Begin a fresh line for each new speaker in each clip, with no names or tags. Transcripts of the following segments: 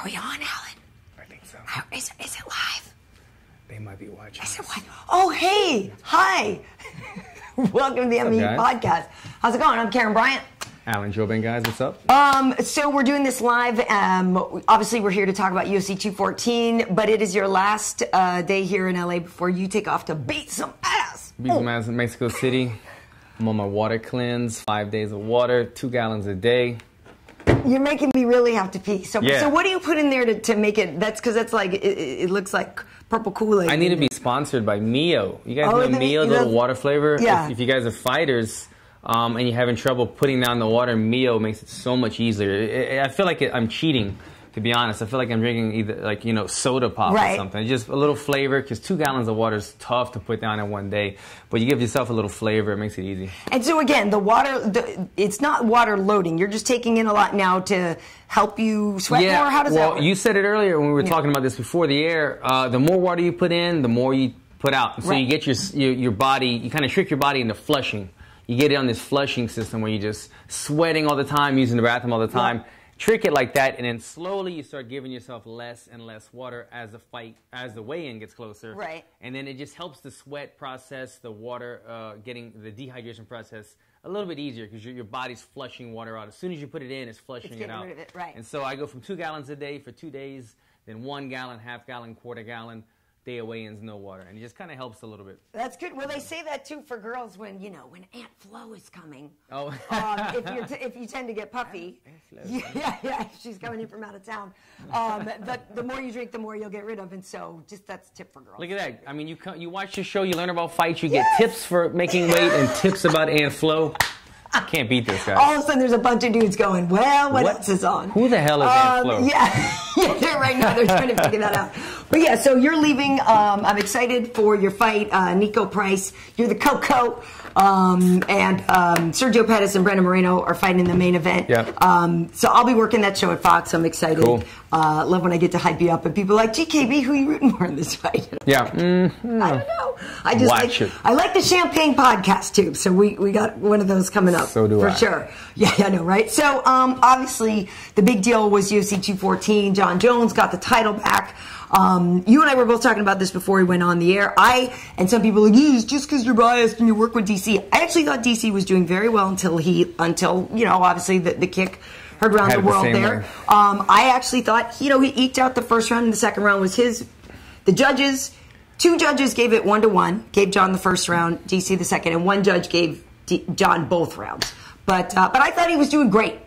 we on, Alan?
I think so.
Is it live?
They might be watching.
Is it live? Oh, hey. Hi. Welcome to the MMA podcast. How's it going? I'm Karyn Bryant.
Alan Jouban, guys. What's up?
So we're doing this live. Obviously, we're here to talk about UFC 214, but it is your last day here in LA before you take off to beat some ass.
Beat some ass in Mexico City. I'm on my water cleanse, 5 days of water, 2 gallons a day.
You're making me really have to pee. So what do you put in there to make it? That's because that's like it looks like purple Kool-Aid.
I need to be sponsored by Mio. You guys know Mio, the little water flavor?
Yeah.
If you guys are fighters and you're having trouble putting down the water, Mio makes it so much easier. I feel like I'm cheating, to be honest. I feel like I'm drinking either soda pop or something. Just a little flavor, because 2 gallons of water is tough to put down in one day. But you give yourself a little flavor, it makes it easy. And
so again, the water, it's not water loading. You're just taking in a lot now to help you sweat more? How does that work?
Well, you said it earlier when we were talking about this before the air. The more water you put in, the more you put out. So you get your body, you kind of trick your body into flushing. You get it on this flushing system where you're just sweating all the time, using the bathroom all the time. Trick it like that, and then slowly you start giving yourself less and less water as the weigh-in gets closer.
Right.
And then it just helps the sweat process, the water, getting the dehydration process a little bit easier, because your body's flushing water out. As soon as you put it in, it's flushing it out.
Rid of it, right.
And so I go from 2 gallons a day for 2 days, then 1 gallon, half gallon, quarter gallon. Day of weigh-ins, no water, and it just kind of helps a little bit.
That's good. Well, they say that too for girls when Aunt Flo is coming.
Oh,
if you tend to get puffy, she's coming in from out of town. The more you drink, the more you'll get rid of, and so that's a tip for girls.
Look at that. I mean, you watch the show, you learn about fights, you get tips for making weight and tips about Aunt Flo. Can't beat this guy.
All of a sudden, there's a bunch of dudes going, well, what else is on?
Who the hell is Aunt Flo?
Yeah, right now they're trying to figure that out. But yeah, so you're leaving. I'm excited for your fight. Nico Price, you're the Coco. And Sergio Pettis and Brandon Moreno are fighting in the main event.
Yeah.
So I'll be working that show at Fox. I'm excited.
Cool.
Love when I get to hype you up. And people are like, GKB, who are you rooting for in this fight?
Yeah.
I don't know. I like the Champagne podcast, too. So we got one of those coming up.
So do I.
For sure. Yeah, I know, right? So, obviously, the big deal was UFC 214. Jon Jones got the title back. You and I were both talking about this before we went on the air. And some people are like, it's just because you're biased and you work with DC. I actually thought DC was doing very well until obviously the kick heard around the world there. I actually thought, he eked out the first round, and the second round was his. The judges, 2 judges gave it 1-1, gave Jon the first round, DC the second, and 1 judge gave Jon both rounds. But I thought he was doing great.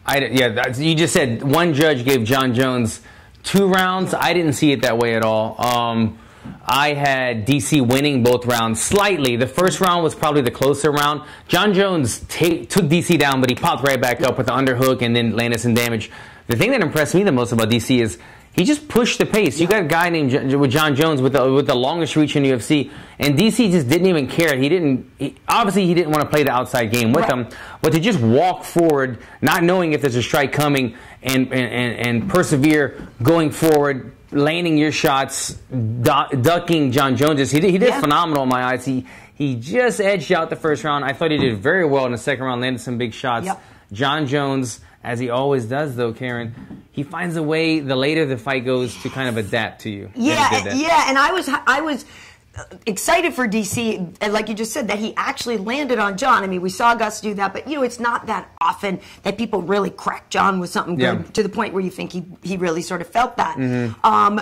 You just said 1 judge gave Jon Jones 2 rounds. I didn't see it that way at all. I had DC winning both rounds slightly. The first round was probably the closer round. Jon Jones took DC down, but he popped right back up with the underhook and then landed some damage. The thing that impressed me the most about DC is he just pushed the pace. You got a guy named Jon Jones with the longest reach in UFC, and DC just didn't even care. Obviously he didn't want to play the outside game with him, but to just walk forward, not knowing if there's a strike coming, and persevere going forward, landing your shots, ducking Jon Jones. He did phenomenal in my eyes. He just edged out the first round. I thought he did very well in the second round, landed some big shots.
Yep.
Jon Jones, as he always does, though, Karyn, he finds a way, the later the fight goes, to kind of adapt to you.
And I was excited for DC, and like you just said, that he actually landed on Jon. I mean, we saw Gus do that, but it's not that often that people really crack Jon with something good to the point where you think he really sort of felt that.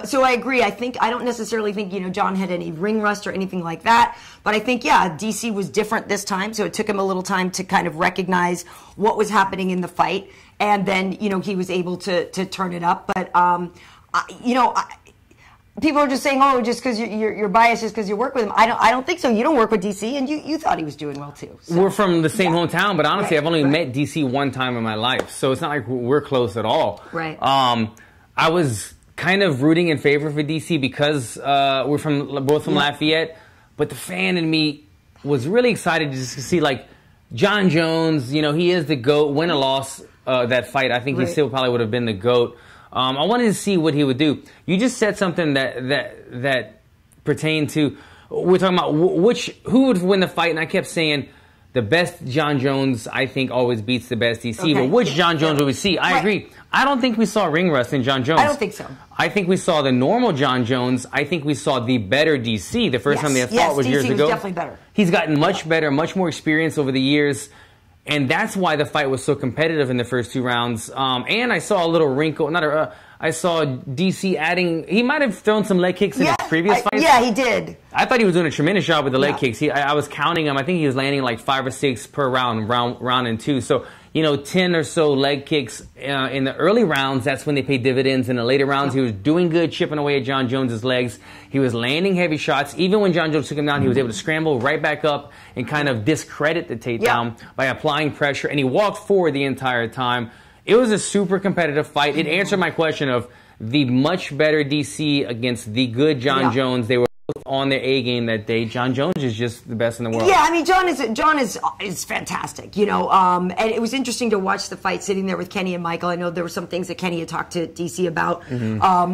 So I agree. I don't necessarily think Jon had any ring rust or anything like that, but I think DC was different this time, so it took him a little time to kind of recognize what was happening in the fight, and then he was able to turn it up. But people are just saying, just because you're biased just because you work with him. I don't think so. You don't work with DC, and you thought he was doing well, too. So.
We're from the same hometown, but honestly, I've only met DC 1 time in my life, so it's not like we're close at all.
Right.
I was kind of rooting in favor for DC because we're both from Lafayette, but the fan in me was really excited just to see, Jon Jones, he is the GOAT, win or loss that fight. I think he still probably would have been the GOAT. I wanted to see what he would do. You just said something that pertained to, we're talking about who would win the fight, and I kept saying the best John Jones, I think, always beats the best DC.
Okay.
But which John Jones will we see? I agree. I don't think we saw ring rust in John Jones.
I don't think so.
I think we saw the normal John Jones. I think we saw the better DC. The first time they fought was
DC
years ago.
was definitely better.
He's gotten much better, much more experience over the years. And that's why the fight was so competitive in the first 2 rounds. And I saw a little wrinkle. I saw DC adding. He might have thrown some leg kicks in his previous fights.
Yeah, he did.
I thought he was doing a tremendous job with the leg kicks. I was counting him. I think he was landing like 5 or 6 per round and 2. So 10 or so leg kicks in the early rounds. That's when they pay dividends. In the later rounds, he was doing good, chipping away at John Jones's legs. He was landing heavy shots. Even when John Jones took him down, he was able to scramble right back up and kind of discredit the takedown by applying pressure. And he walked forward the entire time. It was a super competitive fight. It answered my question of the much better DC against the good John Jones. They were both on their A game that day. John Jones is just the best in the world. Yeah,
I mean, John is fantastic, and it was interesting to watch the fight sitting there with Kenny and Michael. I know there were some things that Kenny had talked to DC about,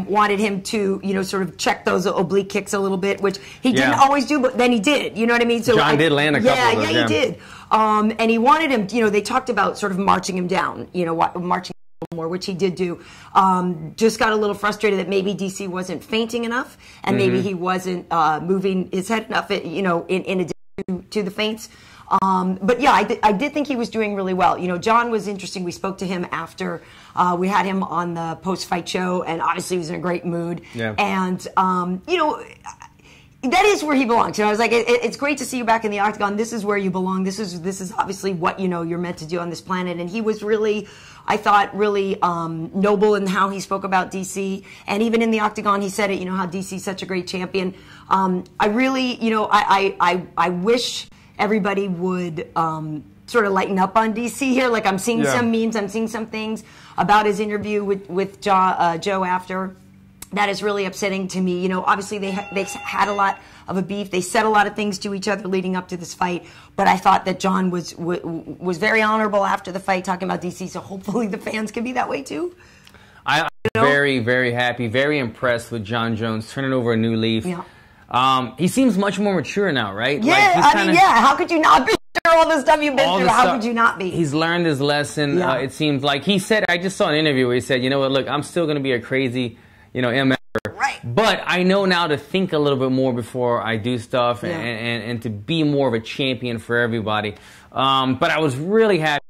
wanted him to, sort of check those oblique kicks a little bit, which he didn't always do, but then he did, you know what I mean? So
John did land a couple of those.
Yeah, he did. And he wanted him, they talked about sort of marching him down, marching more, which he did do. Just got a little frustrated that maybe DC wasn't feinting enough, and maybe he wasn't moving his head enough, in addition to the feints. But yeah, I did think he was doing really well. John was interesting. We spoke to him after we had him on the post-fight show, and obviously he was in a great mood. Yeah. And that is where he belongs. I was like, it's great to see you back in the octagon. This is where you belong. This is obviously what you're meant to do on this planet. And he was really, I thought, really noble in how he spoke about DC. And even in the octagon, he said it. How DC is such a great champion. I really, I wish everybody would sort of lighten up on DC here. Like, I'm seeing some memes. I'm seeing some things about his interview with Joe after. That is really upsetting to me. Obviously they had a lot of a beef. They said a lot of things to each other leading up to this fight. But I thought that John was very honorable after the fight, talking about DC. So hopefully the fans can be that way too.
I'm very, very happy, very impressed with John Jones turning over a new leaf. Yeah. He seems much more mature now, right?
Yeah, like how could you not be? All the stuff you've been through, how could you not be?
He's learned his lesson. Yeah. It seems like he said. I just saw an interview where he said, "You know what? Look, I'm still going to be a crazy." MF. Right. But I know now to think a little bit more before I do stuff and to be more of a champion for everybody. But I was really happy.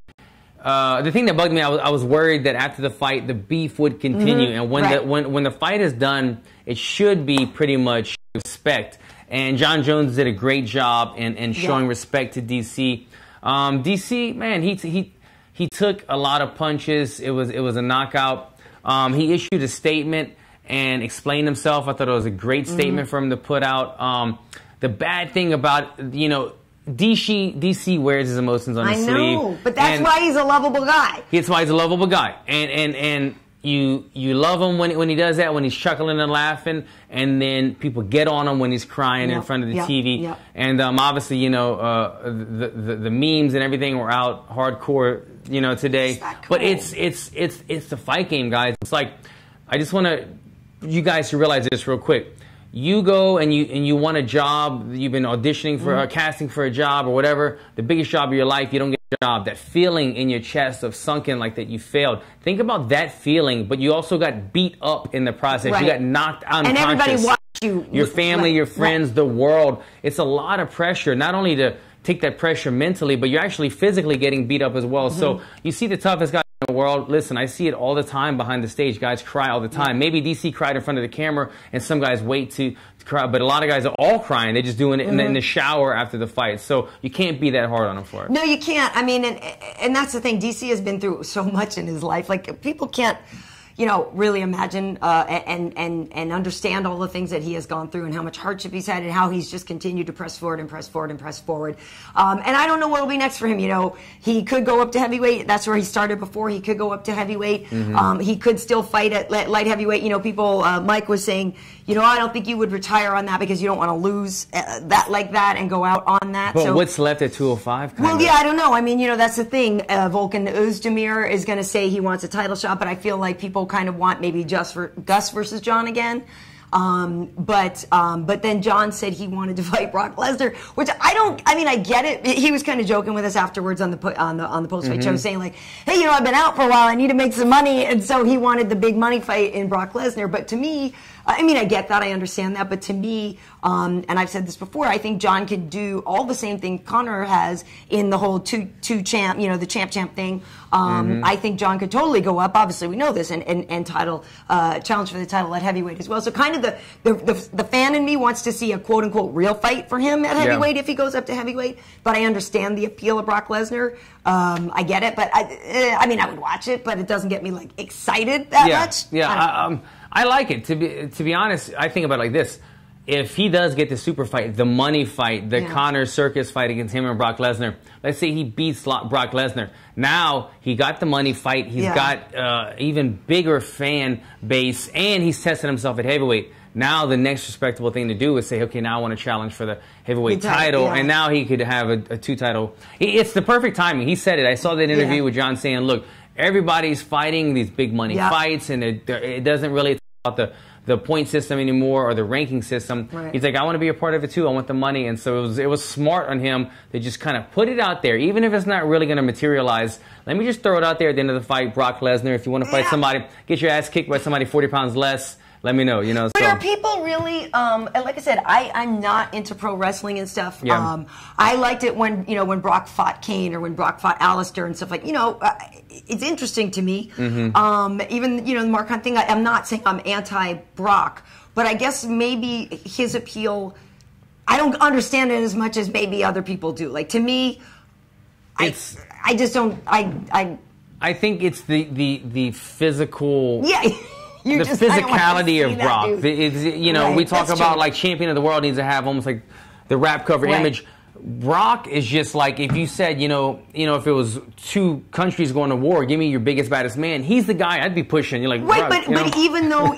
The thing that bugged me, I was worried that after the fight, the beef would continue. And when the fight is done, it should be pretty much respect. And John Jones did a great job in showing respect to DC. DC, man, he took a lot of punches. It was a knockout. He issued a statement and explained himself. I thought it was a great statement for him to put out. The bad thing about, DC wears his emotions on his sleeve. I know,
but that's why he's a lovable guy.
That's why he's a lovable guy. And you love him when he does that, when he's chuckling and laughing, and then people get on him when he's crying in front of the TV. And obviously, the memes and everything were out hardcore, today. Cool? But it's the fight game, guys. It's like, I just want you guys to realize this real quick. You go and you want a job, you've been auditioning for casting for a job or whatever, the biggest job of your life, you don't get a job. That feeling in your chest of sunken, like that you failed. Think about that feeling, but you also got beat up in the process. Right. You got knocked unconscious.
And everybody watched you.
Your family, your friends, the world. It's a lot of pressure, not only to take that pressure mentally, but you're actually physically getting beat up as well. So you see the toughest guy in the world. Listen, I see it all the time behind the stage. Guys cry all the time. Maybe DC cried in front of the camera, and some guys wait to cry, but a lot of guys are all crying. They're just doing it in the shower after the fight. So you can't be that hard on them for it.
No, you can't. I mean, and that's the thing. DC has been through so much in his life. Like, people can't, really imagine and understand all the things that he has gone through and how much hardship he's had and how he's just continued to press forward and press forward and press forward. And I don't know what will be next for him. He could go up to heavyweight. That's where he started before. He could go up to heavyweight. He could still fight at light heavyweight. People, Mike was saying, I don't think you would retire on that because you don't want to lose that like that and go out on that.
But what's left at 205?
Well, yeah, I don't know. I mean, that's the thing. Volkan Ozdemir is going to say he wants a title shot, but I feel like people kind of want maybe just for Gus versus John again. But then John said he wanted to fight Brock Lesnar, which I mean, I get it. He was kind of joking with us afterwards on the post-fight show, saying like, hey, you know, I've been out for a while, I need to make some money, and so he wanted the big money fight in Brock Lesnar. But to me, I mean, I get that, I understand that, but to me, and I've said this before, I think John could do all the same thing Conor has in the whole two champ, you know, the champ thing. I think John could totally go up. Obviously, we know this, and title challenge for the title at heavyweight as well. So kind of the fan in me wants to see a quote unquote real fight for him at heavyweight if he goes up to heavyweight. But I understand the appeal of Brock Lesnar. I get it, but I mean, I would watch it, but it doesn't get me like excited that much.
Yeah, I like it. To be honest, I think about it like this. If he does get the super fight, the money fight, the Conor circus fight against him and Brock Lesnar, let's say he beats Brock Lesnar. Now he got the money fight. He's got even bigger fan base, and he's tested himself at heavyweight. Now the next respectable thing to do is say, okay, now I want to challenge for the heavyweight title, and now he could have a two-title. It's the perfect timing. He said it. I saw that interview with John saying, look, everybody's fighting these big money fights, and it doesn't really talk about the point system anymore or the ranking system. He's like, I want to be a part of it too. I want the money. And so it was smart on him to just kind of put it out there, even if it's not really going to materialize. Let me just throw it out there at the end of the fight. Brock Lesnar, if you want to fight somebody, get your ass kicked by somebody 40 pounds less, let me know, you know.
But are people really, like I said, I'm not into pro wrestling and stuff. I liked it when, you know, when Brock fought Kane or when Brock fought Alistair and stuff like, you know, it's interesting to me. Even, you know, the Mark Hunt thing, I'm not saying I'm anti-Brock, but I guess maybe his appeal, I don't understand it as much as maybe other people do. Like, to me, I just don't,
I think it's the physical...
The
physicality of Brock. You know, we talk about like champion of the world needs to have almost like the rap cover image. Brock is just like, if you said, you know, if it was two countries going to war, give me your biggest, baddest man. He's the guy I'd be pushing. You're like,
but even though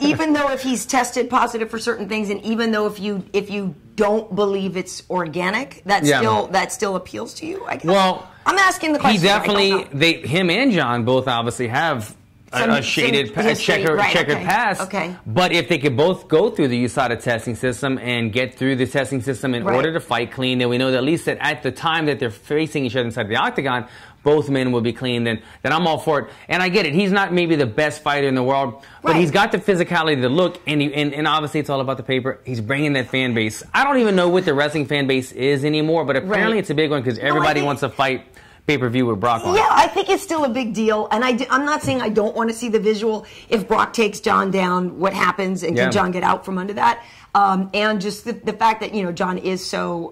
if he's tested positive for certain things, and even though if you don't believe it's organic, that still appeals to you, I guess. Well, I'm asking the question.
He definitely, him and John both obviously have a checkered pass. But if they could both go through the USADA testing system and get through the testing system in order to fight clean, then we know that at least that at the time that they're facing each other inside the octagon, both men will be clean, then I'm all for it. And I get it. He's not maybe the best fighter in the world, but he's got the physicality, the look, and obviously it's all about the paper. He's bringing that fan base. I don't even know what the wrestling fan base is anymore, but apparently it's a big one because everybody wants to fight pay-per-view with Brock on.
Yeah, I think it's still a big deal, and I'm not saying I don't want to see the visual. If Brock takes John down, what happens, and can John get out from under that? And just the fact that, you know, John is so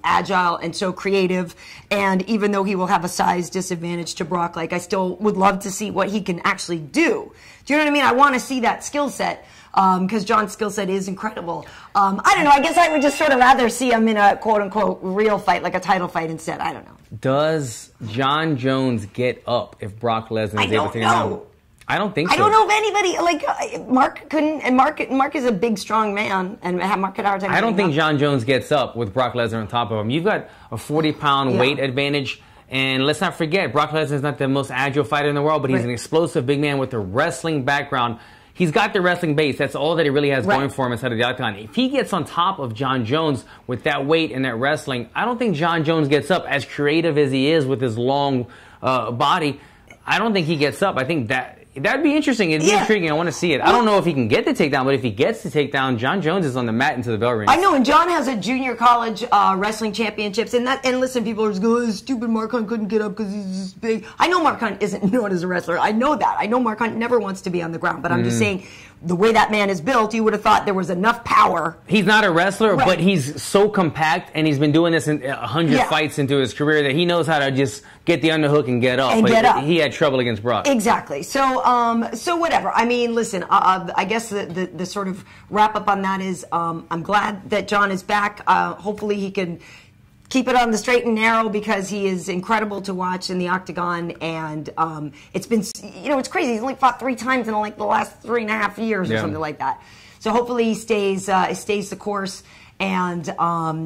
agile and so creative, and even though he will have a size disadvantage to Brock, like, I still would love to see what he can actually do. Do you know what I mean? I want to see that skill set. Because John's skill set is incredible. I don't know. I guess I would just sort of rather see him in a quote-unquote real fight, like a title fight instead. I don't know.
Does John Jones get up if Brock Lesnar is able to take him down? I don't think so.
I don't know if anybody, like, Mark couldn't, and Mark is a big, strong man, and Mark could hard time.
I don't think John Jones gets up with Brock Lesnar on top of him. You've got a 40-pound weight advantage. And let's not forget, Brock Lesnar is not the most agile fighter in the world, but he's an explosive big man with a wrestling background. He's got the wrestling base. That's all that he really has going for him inside of the octagon. If he gets on top of John Jones with that weight and that wrestling, I don't think John Jones gets up. As creative as he is with his long body, I don't think he gets up. I think that'd be interesting. It'd be intriguing. I want to see it. I don't know if he can get the takedown, but if he gets the takedown, John Jones is on the mat into the bell ring.
I know, and John has a junior college wrestling championships, and listen, people are just going, stupid Mark Hunt couldn't get up because he's just big. I know Mark Hunt isn't known as a wrestler. I know that. I know Mark Hunt never wants to be on the ground, but I'm just saying, the way that man is built, you would have thought there was enough power.
He's not a wrestler, but he's so compact, and he's been doing this in 100 fights into his career that he knows how to just get the underhook and get up. He had trouble against Brock.
Exactly. So, so whatever. I mean, listen. I guess the sort of wrap up on that is, I'm glad that John is back. Hopefully, he can keep it on the straight and narrow because he is incredible to watch in the octagon, and it's been, you know, it's crazy. He's only fought 3 times in like the last 3.5 years or something like that. So hopefully he stays the course, And,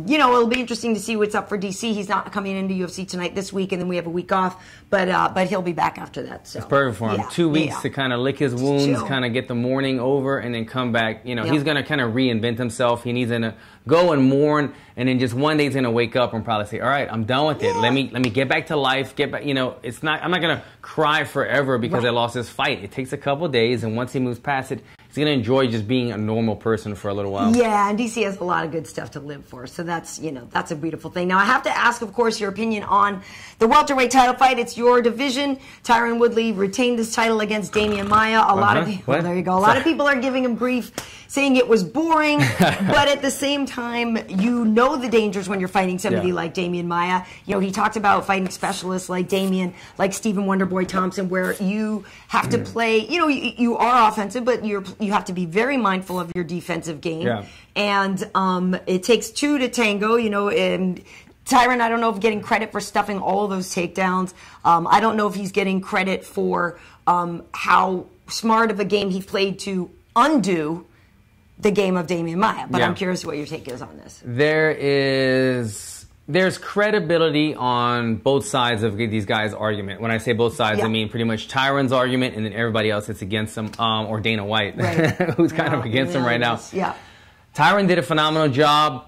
you know, it'll be interesting to see what's up for DC. He's not coming into UFC tonight this week, and then we have a week off. But he'll be back after that. So
it's perfect for him. 2 weeks to kind of lick his wounds, kind of get the mourning over, and then come back. You know, he's going to kind of reinvent himself. He needs to go and mourn, and then just one day he's going to wake up and probably say, all right, I'm done with it. Let me get back to life. Get back. You know, I'm not going to cry forever because I lost this fight. It takes a couple of days, and once he moves past it, he's going to enjoy just being a normal person for a little while.
Yeah, and DC has a lot of good stuff to live for. So that's, you know, that's a beautiful thing. Now, I have to ask, of course, your opinion on the welterweight title fight. It's your division. Tyron Woodley retained this title against Demian Maia. A lot of people, there you go. A lot of people are giving him grief, saying it was boring. But at the same time, you know the dangers when you're fighting somebody like Demian Maia. You know, he talked about fighting specialists like Demian, like Stephen Wonderboy Thompson, where you have to play, you know, you are offensive, but you have to be very mindful of your defensive game. Yeah. And it takes two to tango, you know. Tyron, I don't know if getting credit for stuffing all of those takedowns. I don't know if he's getting credit for how smart of a game he played to undo the game of Demian Maia. But I'm curious what your take is on this.
There's credibility on both sides of these guys' argument. When I say both sides, I mean pretty much Tyron's argument and then everybody else that's against him, or Dana White, who's kind of against him right now.
Yeah.
Tyron did a phenomenal job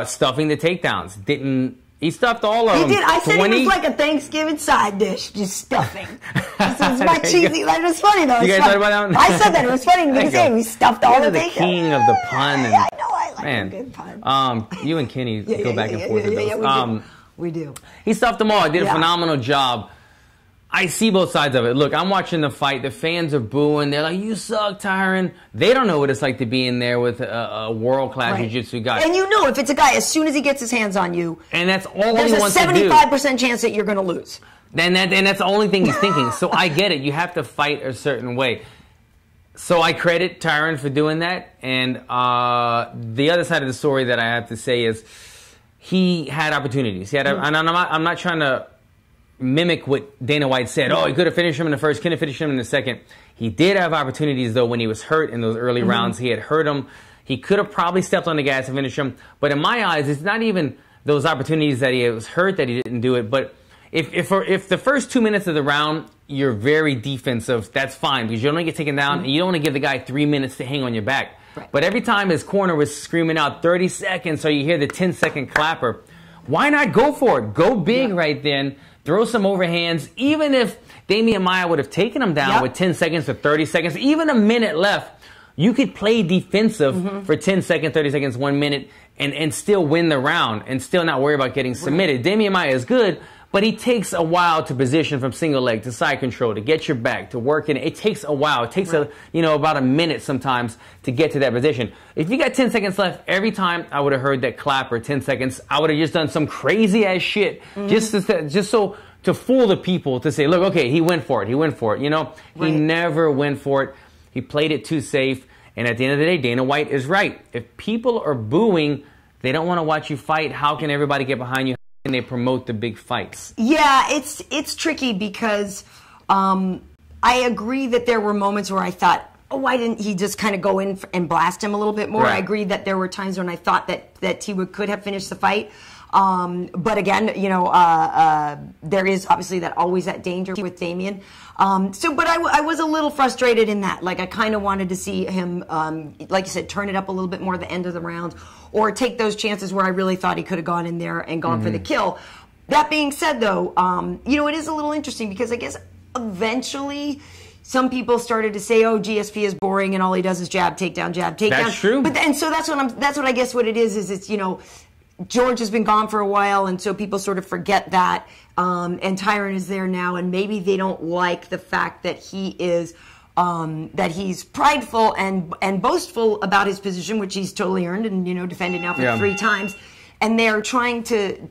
stuffing the takedowns. He stuffed all of them.
He did. I said it was like a Thanksgiving side dish, just stuffing. This was my cheesy. That was funny though.
You guys thought about that one?
I said that. It was funny to me saying we stuffed all the takedowns.
The king of the pun.
I know. I like a good pun.
You and Kenny go back and forth with those.
We do.
He stuffed them all. He did a phenomenal job. I see both sides of it. Look, I'm watching the fight. The fans are booing. They're like, you suck, Tyron. They don't know what it's like to be in there with a world-class jiu-jitsu guy.
And you know, if it's a guy, as soon as he gets his hands on you,
and that's all he wants to do.
There's a 75% chance that you're going to lose.
And that's the only thing he's thinking. So I get it. You have to fight a certain way. So I credit Tyron for doing that. And the other side of the story that I have to say is he had opportunities. And I'm not trying to mimic what Dana White said. Oh, he could have finished him in the first, couldn't finish him in the second. He did have opportunities, though, when he was hurt in those early rounds. He had hurt him. He could have probably stepped on the gas and finished him. But in my eyes, it's not even those opportunities that he was hurt that he didn't do it. But if the first 2 minutes of the round, you're very defensive, that's fine, because you don't want to get taken down, and you don't want to give the guy 3 minutes to hang on your back. Right. But every time his corner was screaming out 30 seconds, so you hear the 10-second clapper, why not go for it? Go big right then. Throw some overhands. Even if Demian Maia would have taken him down with 10 seconds or 30 seconds, even a minute left, you could play defensive for 10 seconds, 30 seconds, 1 minute, and still win the round and still not worry about getting submitted. Demian Maia is good, but he takes a while to position from single leg to side control, to get your back, to work in. It takes a while. It takes about a minute sometimes to get to that position. If you got 10 seconds left, every time I would have heard that clapper, 10 seconds, I would have just done some crazy ass shit just to fool the people, to say, look, okay, he went for it. He went for it. You know, he never went for it. He played it too safe. And at the end of the day, Dana White is right. If people are booing, they don't want to watch you fight. How can everybody get behind you? And they promote the big fights.
Yeah, it's tricky because I agree that there were moments where I thought, oh, why didn't he just kind of go in and blast him a little bit more? I agree that there were times when I thought that he could have finished the fight. But again, you know, there is obviously always that danger with Demian. But I was a little frustrated in that. Like, I kind of wanted to see him, like you said, turn it up a little bit more at the end of the round, or take those chances where I really thought he could have gone in there and gone for the kill. That being said, though, you know, it is a little interesting because I guess eventually some people started to say, "Oh, GSP is boring and all he does is jab, takedown, jab, takedown."
That's true.
But then, so that's what I guess what it is it's, you know, George has been gone for a while, and so people sort of forget that. And Tyron is there now, and maybe they don't like the fact that he is that he's prideful and boastful about his position, which he's totally earned and, you know, defended now for 3 times. And they're trying to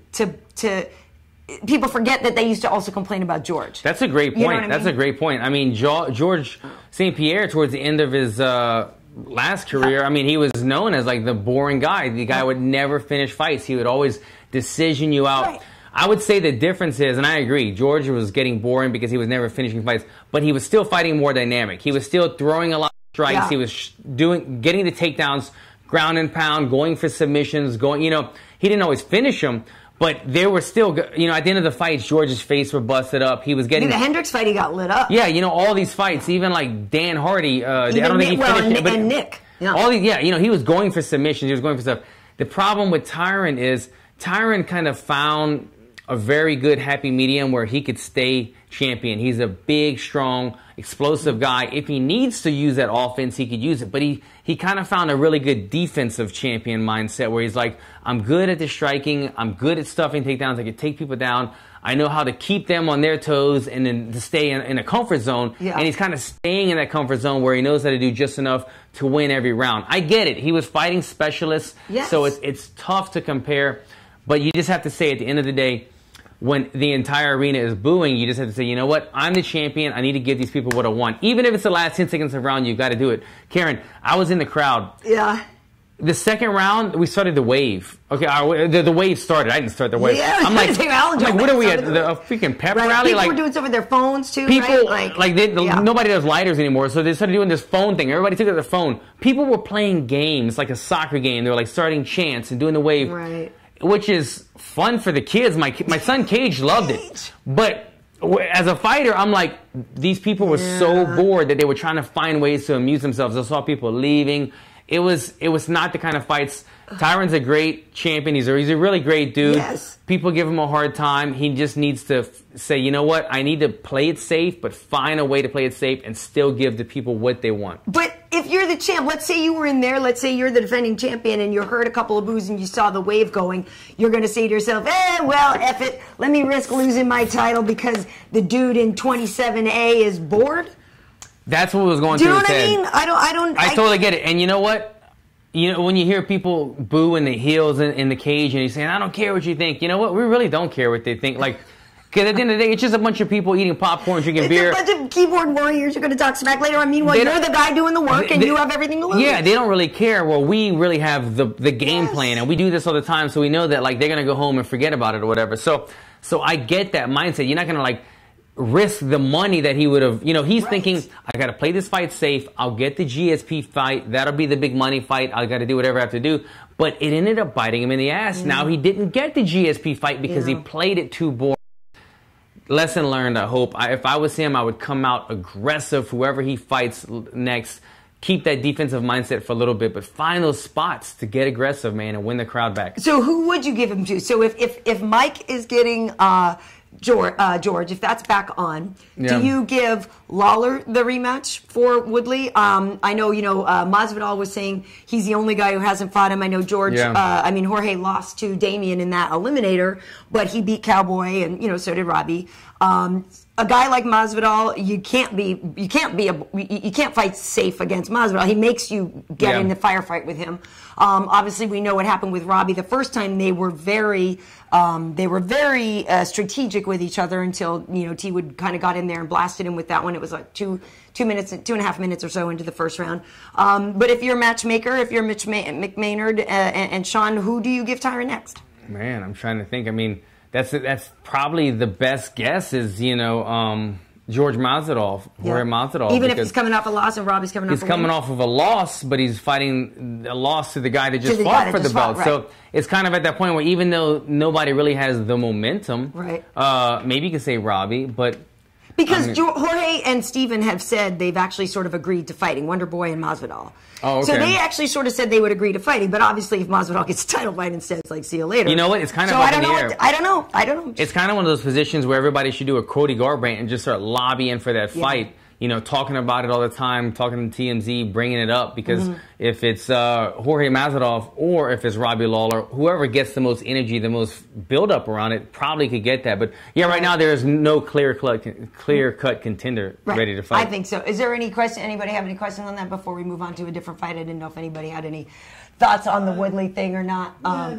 people forget that they used to also complain about George.
That's a great point.
You know what I mean?
That's a great point. I mean, George St. Pierre, towards the end of his last career, I mean, he was known as like the boring guy. The guy would never finish fights. He would always decision you out.
Right.
I would say the difference is, and I agree, George was getting boring because he was never finishing fights, but he was still fighting more dynamic. He was still throwing a lot of strikes. He was getting the takedowns ground and pound, going for submissions, going, you know, he didn't always finish them, but there were still, you know, at the end of the fights, George's face was busted up. He was getting...
the Hendricks fight, he got lit up.
Yeah, you know, all these fights, even like Dan Hardy, I don't think he finished it. But
and Nick. Yeah.
All these, yeah, you know, he was going for submissions. He was going for stuff. The problem with Tyron is Tyron kind of found a very good happy medium where he could stay champion. He's a big, strong, explosive guy. If he needs to use that offense, he could use it. But he kind of found a really good defensive champion mindset where he's like, I'm good at the striking. I'm good at stuffing takedowns. I can take people down. I know how to keep them on their toes and then to stay in a comfort zone. Yeah. And he's kind of staying in that comfort zone where he knows how to do just enough to win every round. I get it. He was fighting specialists, yes. So it's tough to compare. But you just have to say at the end of the day, when the entire arena is booing, you just have to say, you know what? I'm the champion. I need to give these people what I want. Even if it's the last 10 seconds of the round, you've got to do it. Karyn, I was in the crowd.
Yeah.
The second round, we started the wave. Okay, the wave started. I didn't start the wave.
Yeah,
I'm like, what are we at? A freaking pep rally?
People were doing stuff with their phones too,
people,
right?
Nobody does lighters anymore, so they started doing this phone thing. Everybody took out their phone. People were playing games, like a soccer game. They were like starting chants and doing the wave.
Right.
Which is fun for the kids. My son Cage loved it. But as a fighter, I'm like, these people were so bored that they were trying to find ways to amuse themselves. I saw people leaving. It was not the kind of fights. Tyron's a great champion. He's a really great dude.
Yes.
People give him a hard time. He just needs to say, you know what? I need to play it safe, but find a way to play it safe and still give the people what they want.
But if you're the champ, let's say you were in there, let's say you're the defending champion and you heard a couple of boos and you saw the wave going, you're going to say to yourself, well, F it. Let me risk losing my title because the dude in 27A is bored.
That's what was going through his head.
Do you know what I mean? I
totally get it. And you know what? You know, when you hear people boo in the heels in the cage and he's saying, I don't care what you think. You know what? We really don't care what they think. Like, because at the end of the day, it's just a bunch of people eating popcorn, drinking beer.
It's a bunch of keyboard warriors you're going to talk smack later on. Meanwhile, you're the guy doing the work and you have everything to lose.
Yeah, they don't really care. Well, we really have the game plan, and we do this all the time, so we know that like they're going to go home and forget about it or whatever. So I get that mindset. You're not going to like risk the money that he would have, you know, he's thinking, I got to play this fight safe. I'll get the GSP fight. That'll be the big money fight. I got to do whatever I have to do. But it ended up biting him in the ass. Now he didn't get the GSP fight because he played it too boring. Lesson learned, I hope. If I was him, I would come out aggressive, whoever he fights next. Keep that defensive mindset for a little bit, but find those spots to get aggressive, man, and win the crowd back.
So who would you give him to? So if Mike is getting George, if that's back on, do you give Lawler the rematch for Woodley? I know, Masvidal was saying he's the only guy who hasn't fought him. I know George, Jorge lost to Demian in that eliminator, but he beat Cowboy and, so did Robbie. A guy like Masvidal, you can't fight safe against Masvidal. He makes you get in the firefight with him. Obviously, we know what happened with Robbie. The first time they were very strategic with each other until T Wood kind of got in there and blasted him with that one. It was like 2.5 minutes or so into the first round. But if you're a matchmaker, if you're Mitch McMaynard and Sean, who do you give Tyron next?
Man, I'm trying to think. I mean, that's probably the best guess is, George Masvidal, Jorge Masvidal.
Even if he's coming off a loss and Robbie's coming off a win?
He's coming off of a loss, but he's fighting a loss to the guy that just fought for the belt. Right. So it's kind of at that point where even though nobody really has the momentum, maybe you could say Robbie, but... Because
Jorge and Steven have said they've actually sort of agreed to fighting, Wonder Boy and Masvidal.
Oh, okay.
So they actually sort of said they would agree to fighting, but obviously if Masvidal gets a title fight instead, it's like, see you later.
You know what? It's kind of up in the air.
I don't know.
It's kind of one of those positions where everybody should do a Cody Garbrandt and just start lobbying for that fight. Talking about it all the time, talking to TMZ, bringing it up, because if it's Jorge Masvidal or if it's Robbie Lawler, whoever gets the most energy, the most build-up around it, probably could get that. But right now there is no clear-cut contender ready to fight.
I think so. Is there any question? Anybody have any questions on that before we move on to a different fight? I didn't know if anybody had any thoughts on the Woodley thing or not.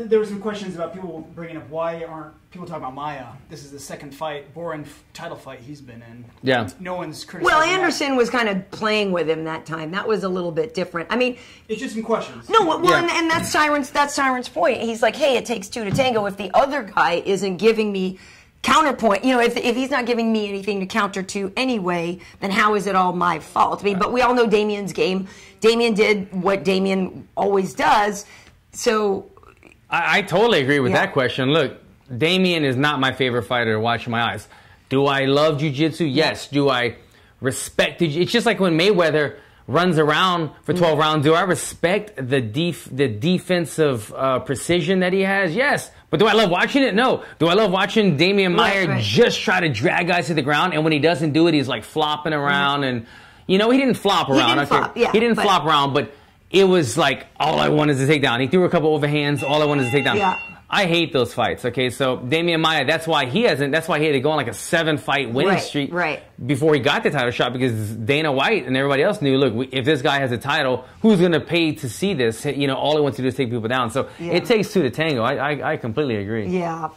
There were some questions about people bringing up why aren't people talking about Maia. This is the second boring title fight he's been in.
Yeah.
No one's criticizing.
Well, Anderson was kind of playing with him that time. That was a little bit different. I mean,
it's just some questions.
No, well, and that's Tyron's point. He's like, hey, it takes two to tango. If the other guy isn't giving me counterpoint, if he's not giving me anything to counter to anyway, then how is it all my fault? I mean, but we all know Damian's game. Demian did what Demian always does. So
I totally agree with that question. Look, Demian is not my favorite fighter to watch in my eyes. Do I love jiu-jitsu? Yes. Do I respect it? It's just like when Mayweather runs around for 12 rounds. Do I respect the defensive precision that he has? Yes. But do I love watching it? No. Do I love watching Demian Maia just try to drag guys to the ground, and when he doesn't do it, he's like flopping around, and he didn't flop around. He didn't flop around, but it was like all I wanted to take down. He threw a couple overhands. All I wanted to take down. Yeah. I hate those fights. Okay, so Demian Maia, that's why he had to go on like a 7-fight winning streak before he got the title shot, because Dana White and everybody else knew, look, if this guy has a title, who's going to pay to see this? All he wants to do is take people down. So it takes two to tango. I completely agree.
Yeah.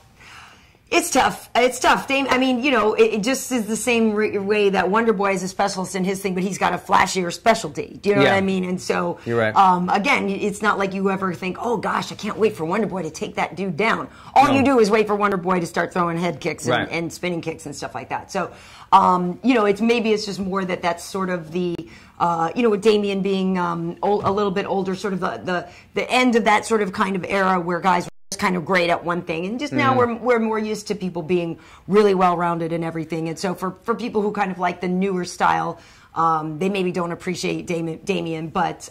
It's tough. It's tough. It just is the same way that Wonder Boy is a specialist in his thing, but he's got a flashier specialty. Do you know what I mean? And so,
you're right.
Again, it's not like you ever think, oh gosh, I can't wait for Wonder Boy to take that dude down. All you do is wait for Wonder Boy to start throwing head kicks and spinning kicks and stuff like that. So, it's just more that's sort of the, with Demian being a little bit older, sort of the end of that sort of kind of era where guys kind of great at one thing, and just now we're more used to people being really well-rounded and everything. And so for people who kind of like the newer style, they maybe don't appreciate Demian, but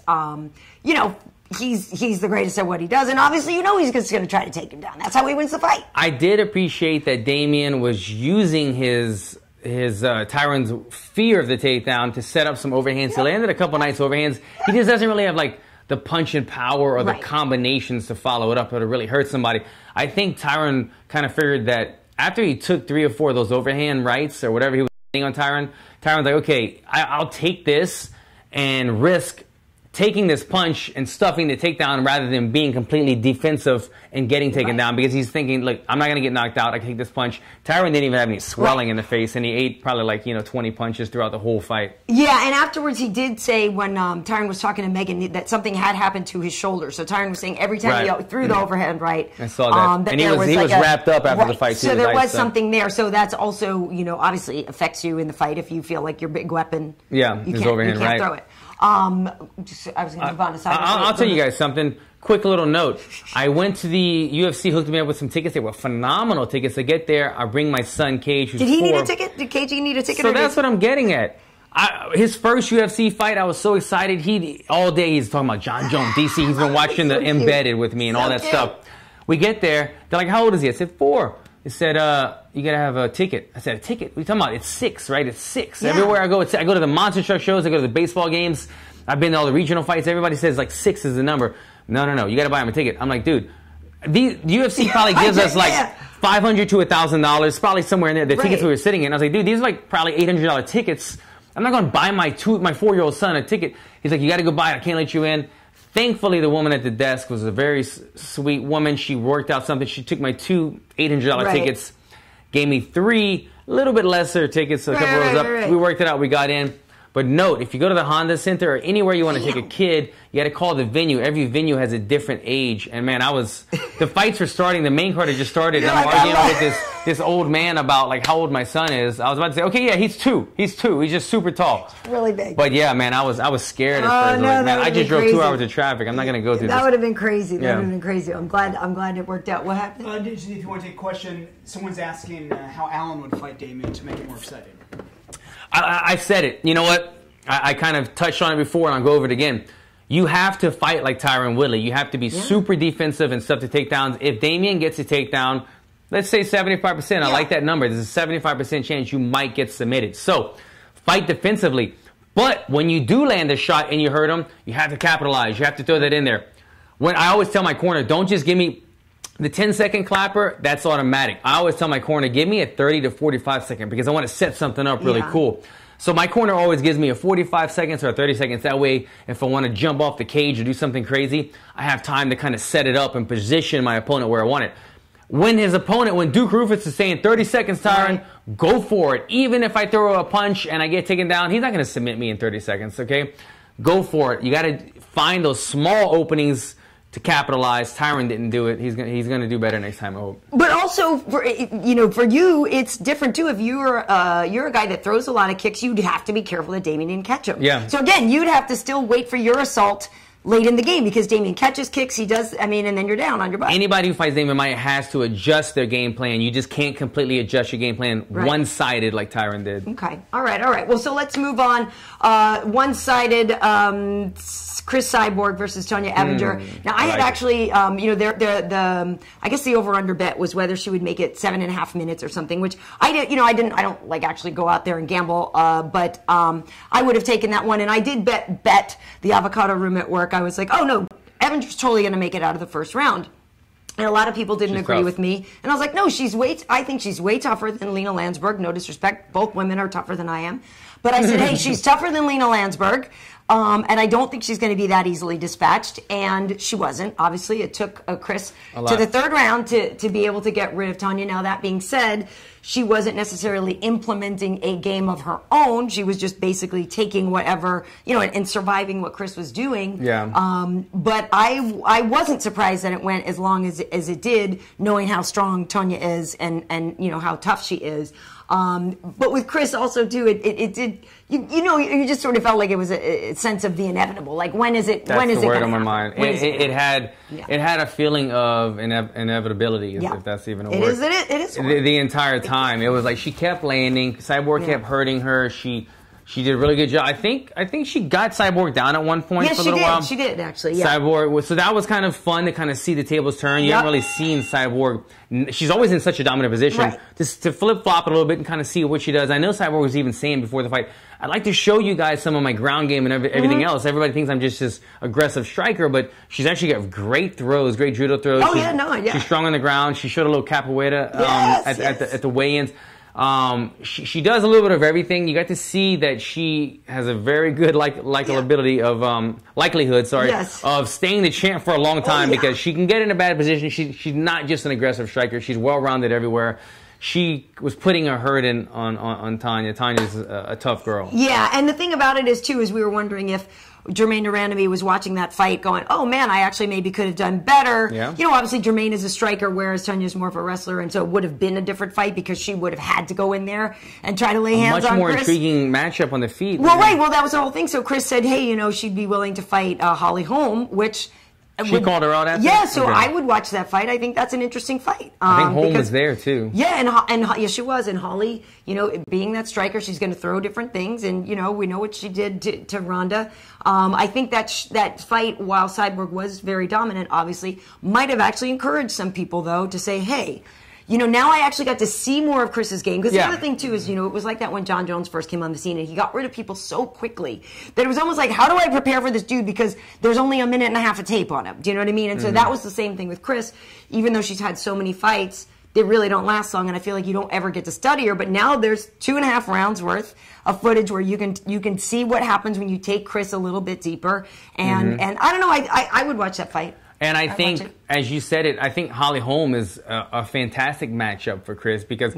he's the greatest at what he does, and obviously he's just going to try to take him down. That's how he wins the fight.
I did appreciate that Demian was using his Tyron's fear of the takedown to set up some overhands. He landed a couple nice overhands. He just doesn't really have the punch and power or the combinations to follow it up or to really hurt somebody. I think Tyron kind of figured that after he took 3 or 4 of those overhand rights or whatever he was doing on Tyron's like, okay, I'll take this and risk taking this punch and stuffing the takedown rather than being completely defensive and getting taken down, because he's thinking, look, I'm not going to get knocked out. I can take this punch. Tyron didn't even have any swelling in the face, and he ate probably 20 punches throughout the whole fight.
Yeah, and afterwards he did say when Tyron was talking to Megan that something had happened to his shoulder. So Tyron was saying every time he threw the overhand I
saw that. And he was wrapped up after the fight too.
So there was something there. So that's also, obviously affects you in the fight if you feel like your big weapon.
Yeah, his overhand
you can't throw it. I was going to move on to Cyborg.
I'll tell you guys something. Quick little note. I went to the UFC, hooked me up with some tickets. They were phenomenal tickets. I get there, I bring my son, Cage, who's 4.
Did he need a ticket? Did KG need a ticket?
So that's what I'm getting at. His first UFC fight, I was so excited. All day he's talking about John Jones, DC. He's been watching the Embedded with me and all that stuff. We get there. They're like, how old is he? I said, 4. They said, you got to have a ticket. I said, a ticket? What are you talking about? It's 6, right? It's 6. Yeah. Everywhere I go, I go to the monster truck shows. I go to the baseball games. I've been to all the regional fights. Everybody says 6 is the number. No. You got to buy him a ticket. I'm like, dude, the UFC probably gives us $500 to $1,000, probably somewhere in there. The tickets we were sitting in. I was like, dude, these are probably $800 tickets. I'm not going to buy my 4-year-old son a ticket. He's like, you got to go buy it. I can't let you in. Thankfully, the woman at the desk was a very sweet woman. She worked out something. She took my 2 $800 tickets, gave me 3 a little bit lesser tickets, so a couple rows up. We worked it out. We got in. But note, if you go to the Honda Center or anywhere you want to take a kid, you got to call the venue. Every venue has a different age. And man, the fights were starting. The main card had just started. And I'm arguing with this old man about how old my son is. I was about to say, okay, yeah, he's 2. He's just super tall.
Really big.
But yeah, man, I was scared at first. Man, I just drove 2 hours of traffic. I'm not going to go through this.
That would have been crazy. That would have been crazy. I'm glad it worked out. What happened?
If you want to take a question, someone's asking how Allen would fight Demian to make it more exciting.
I said it. You know what? I kind of touched on it before, and I'll go over it again. You have to fight like Tyron Woodley. You have to be super defensive and stuff to takedowns. If Demian gets a takedown, let's say 75%. I like that number. There's a 75% chance you might get submitted. So fight defensively. But when you do land a shot and you hurt him, you have to capitalize. You have to throw that in there. When I always tell my corner, don't just give me the 10-second clapper. That's automatic. I always tell my corner, give me a 30 to 45 second, because I want to set something up really cool. So my corner always gives me a 45 seconds or a 30 seconds. That way, if I want to jump off the cage or do something crazy, I have time to kind of set it up and position my opponent where I want it. When Duke Rufus is saying 30 seconds, Tyron, go for it. Even if I throw a punch and I get taken down, he's not going to submit me in 30 seconds, okay? Go for it. You got to find those small openings to capitalize. Tyron didn't do it. He's gonna do better next time, I hope.
But also, for you, it's different too. If you're a guy that throws a lot of kicks, you'd have to be careful that Demian didn't catch him.
Yeah.
So again, you'd have to still wait for your assault late in the game because Demian catches kicks, he does, and then you're down on your butt.
Anybody who fights Demian Maia has to adjust their game plan. You just can't completely adjust your game plan one-sided like Tyron did.
Okay. All right. Well, so let's move on. One-sided Cris Cyborg versus Tonya Evinger. Now, I had actually, I guess the over-under bet was whether she would make it 7.5 minutes or something, which I did. I don't like actually go out there and gamble, but I would have taken that one, and I did bet the avocado room at work. I was like, oh no, Evinger's totally going to make it out of the first round. And a lot of people didn't agree with me. And I was like, no, I think she's way tougher than Lena Landsberg. No disrespect. Both women are tougher than I am. But I said, hey, she's tougher than Lena Landsberg. And I don't think she's going to be that easily dispatched. And she wasn't. Obviously, it took Cris to the third round to be able to get rid of Tonya. Now, that being said, she wasn't necessarily implementing a game of her own. She was just basically taking whatever, and surviving what Cris was doing.
Yeah.
But I wasn't surprised that it went as long as it did, knowing how strong Tonya is and how tough she is. But with Cris also too, it did. You just sort of felt like it was a sense of the inevitable. Like when is it?
That's
when is
the
it
word
going
on my mind. It had a feeling of inevitability, if that's even a word.
It is.
The entire time, it was like she kept landing. Cyborg kept hurting her. She did a really good job. I think she got Cyborg down at one point for a little while.
She did, actually. Yeah.
Cyborg, so that was kind of fun to kind of see the tables turn. You haven't really seen Cyborg. She's always in such a dominant position. Just to flip-flop it a little bit and kind of see what she does. I know Cyborg was even saying before the fight, I'd like to show you guys some of my ground game and everything else. Everybody thinks I'm just this aggressive striker, but she's actually got great throws, great judo throws. She's strong on the ground. She showed a little capoeira at the weigh-ins. She does a little bit of everything. You got to see that she has a very good likability of likelihood of staying the champ for a long time because she can get in a bad position. She's not just an aggressive striker. She's well-rounded everywhere. She was putting a hurt in on Tonya. Tonya's a tough girl.
Yeah, and the thing about it is we were wondering if Jermaine Durandamy was watching that fight going, oh man, I actually maybe could have done better.
Yeah.
Obviously Jermaine is a striker, whereas Tonya's more of a wrestler, and so it would have been a different fight because she would have had to go in there and try to lay hands on Cris.
Much more intriguing matchup on the feet.
Well, well, that was the whole thing. So Cris said, hey, she'd be willing to fight Holly Holm, which...
She called her out after?
Yeah, so I would watch that fight. I think that's an interesting fight.
I think Holm was there, too.
Yeah, and yes, she was. And Holly, being that striker, she's going to throw different things. And, we know what she did to Ronda. I think that fight, while Cyborg was very dominant, obviously, might have actually encouraged some people, though, to say, hey... now I actually got to see more of Chris's game. Because the other thing, too, is, it was like that when Jon Jones first came on the scene and he got rid of people so quickly that it was almost like, how do I prepare for this dude? Because there's only a minute and a half of tape on him. Do you know what I mean? And so that was the same thing with Cris. Even though she's had so many fights, they really don't last long. And I feel like you don't ever get to study her. But now there's 2.5 rounds worth of footage where you can see what happens when you take Cris a little bit deeper. And I don't know, I would watch that fight.
And I think, as you said it, I think Holly Holm is a fantastic matchup for Cris because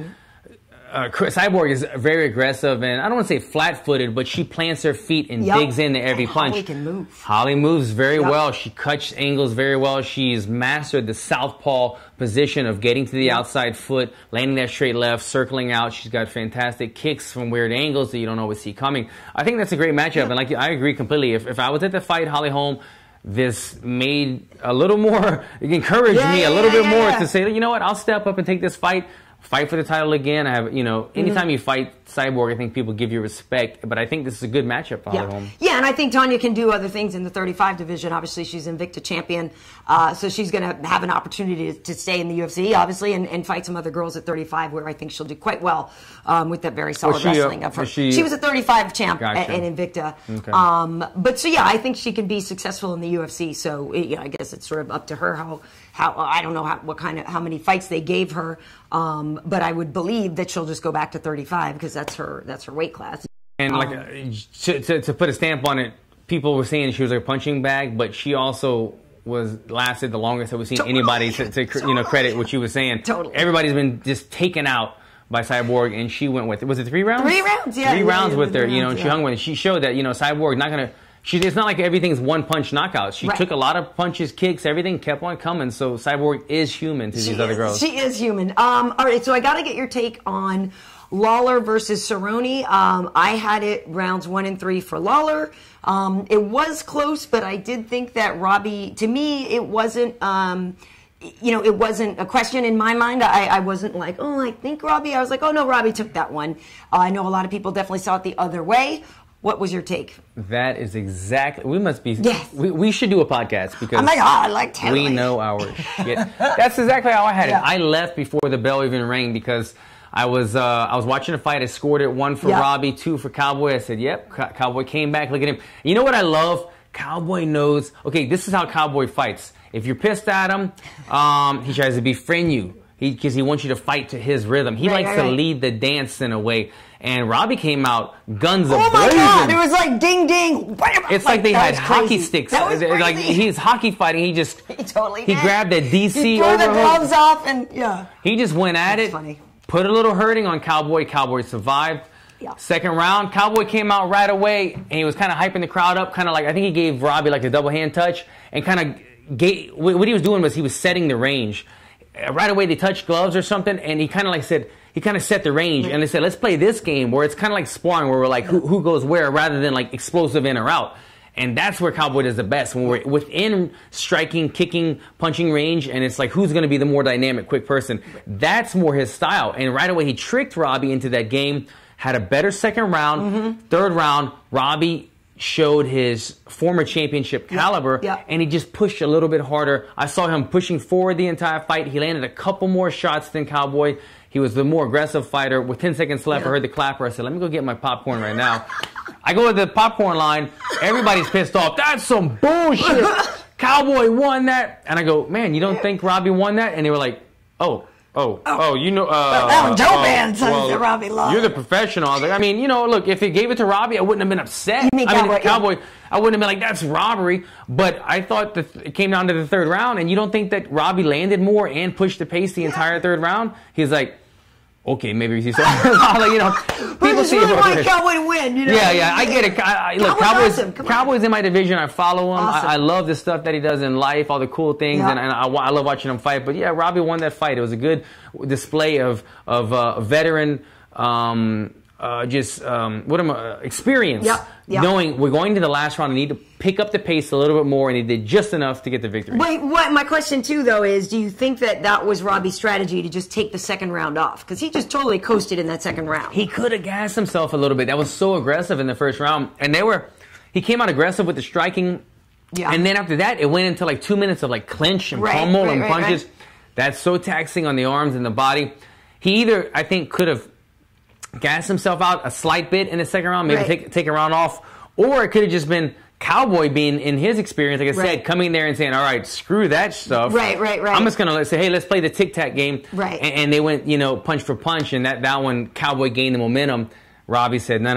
Cyborg is very aggressive and I don't want to say flat-footed, but she plants her feet and digs into every punch.
Holly can move.
Holly moves very well. She cuts angles very well. She's mastered the southpaw position of getting to the outside foot, landing that straight left, circling out. She's got fantastic kicks from weird angles that you don't always see coming. I think that's a great matchup, and I agree completely. If I was at the fight, Holly Holm, this made a little more, it encouraged me a little bit more to say, you know what, I'll step up and take this fight for the title again. I have, anytime you fight Cyborg, I think people give you respect, but I think this is a good matchup for Holly Holm.
Yeah, and I think Tonya can do other things in the 35 division. Obviously, she's Invicta champion, so she's going to have an opportunity to stay in the UFC, obviously, and fight some other girls at 35, where I think she'll do quite well with that very solid wrestling of her. She was a 35 champ in Invicta. Okay. But so, yeah, I think she can be successful in the UFC, so I guess it's sort of up to her how I don't know how many fights they gave her, but I would believe that she'll just go back to 35 because that's her weight class.
And to put a stamp on it, people were saying she was like a punching bag, but she also lasted the longest that we've seen anybody to credit what she was saying.
Totally.
Everybody's been just taken out by Cyborg, and she went with it. Was it 3 rounds?
3 rounds, yeah.
3 rounds with her, and she hung with it. She showed that Cyborg not gonna. It's not like everything's one punch knockout. She took a lot of punches, kicks, everything kept on coming. So Cyborg is human to these other girls.
She is human. All right, so I got to get your take on Lawler versus Cerrone. I had it rounds 1 and 3 for Lawler. It was close, but I did think that Robbie, to me, it wasn't, it wasn't a question in my mind. I wasn't like, oh, I think Robbie. I was like, oh, no, Robbie took that one. I know a lot of people definitely saw it the other way. What was your take?
That is exactly. We must be.
Yes.
We should do a podcast because
I'm like, I like
we know our shit. That's exactly how I had it. I left before the bell even rang because I was watching a fight. I scored it 1 for Robbie, 2 for Cowboy. I said, yep. Cowboy came back. Look at him. You know what I love? Cowboy knows. Okay, this is how Cowboy fights. If you're pissed at him, he tries to befriend you because he wants you to fight to his rhythm. He likes to lead the dance in a way. And Robbie came out guns a-blazing.
Oh my God! It was like ding ding.
It's like they had hockey sticks.
That was crazy.
Like he's hockey fighting. He
totally did.
grabbed that DC
he threw the gloves off and
he just went at it.
Funny.
Put a little hurting on Cowboy. Cowboy survived. Yeah. Second round, Cowboy came out right away and he was kind of hyping the crowd up. Kind of like I think he gave Robbie like a double hand touch and kind of gave. What he was doing was he was setting the range. Right away they touched gloves or something and he kind of like said. He kind of set the range, and they said, let's play this game where it's kind of like sparring, where we're like, who goes where, rather than like explosive in or out. And that's where Cowboy does the best, when we're within striking, kicking, punching range, and it's like, who's going to be the more dynamic, quick person. That's more his style. And right away, he tricked Robbie into that game, had a better second round. Third round, Robbie showed his former championship caliber, and he just pushed a little bit harder. I saw him pushing forward the entire fight. He landed a couple more shots than Cowboy. He was the more aggressive fighter. With 10 seconds left, I heard the clapper. I said, let me go get my popcorn right now. I go to the popcorn line. Everybody's pissed off. That's some bullshit. Cowboy won that. And I go, man, you don't think Robbie won that? And they were like, oh, you know.
That was Jouban says that Robbie lost.
You're the professional. I was like, I mean, look, if he gave it to Robbie, I wouldn't have been upset. Cowboy, I wouldn't have been like, that's robbery. But I thought that it came down to the third round, and you don't think that Robbie landed more and pushed the pace the entire third round? He's like, okay, maybe he's
people see really want Cowboy to win.
Yeah, I get it. Look, Cowboy's in my division. I follow him. Awesome. I love the stuff that he does in life, all the cool things, and I love watching him fight. But yeah, Robbie won that fight. It was a good display of veteran experience. Knowing we're going to the last round, I need to pick up the pace a little bit more, and he did just enough to get the victory.
Wait, my question too, though, is do you think that was Robbie's strategy to just take the second round off? Because he just totally coasted in that second round.
He could have gassed himself a little bit. That was so aggressive in the first round, and he came out aggressive with the striking. Yeah. And then after that, it went into like 2 minutes of like clinch and pummel and punches. That's so taxing on the arms and the body. He either, I think, could have gassed himself out a slight bit in the second round, maybe take a round off, or it could have just been Cowboy being, in his experience, like I said, coming there and saying, all right, screw that stuff.
Right.
I'm just going to say, hey, let's play the tic-tac game.
Right.
And they went, punch for punch, and that one, Cowboy gained the momentum. Robbie said, no.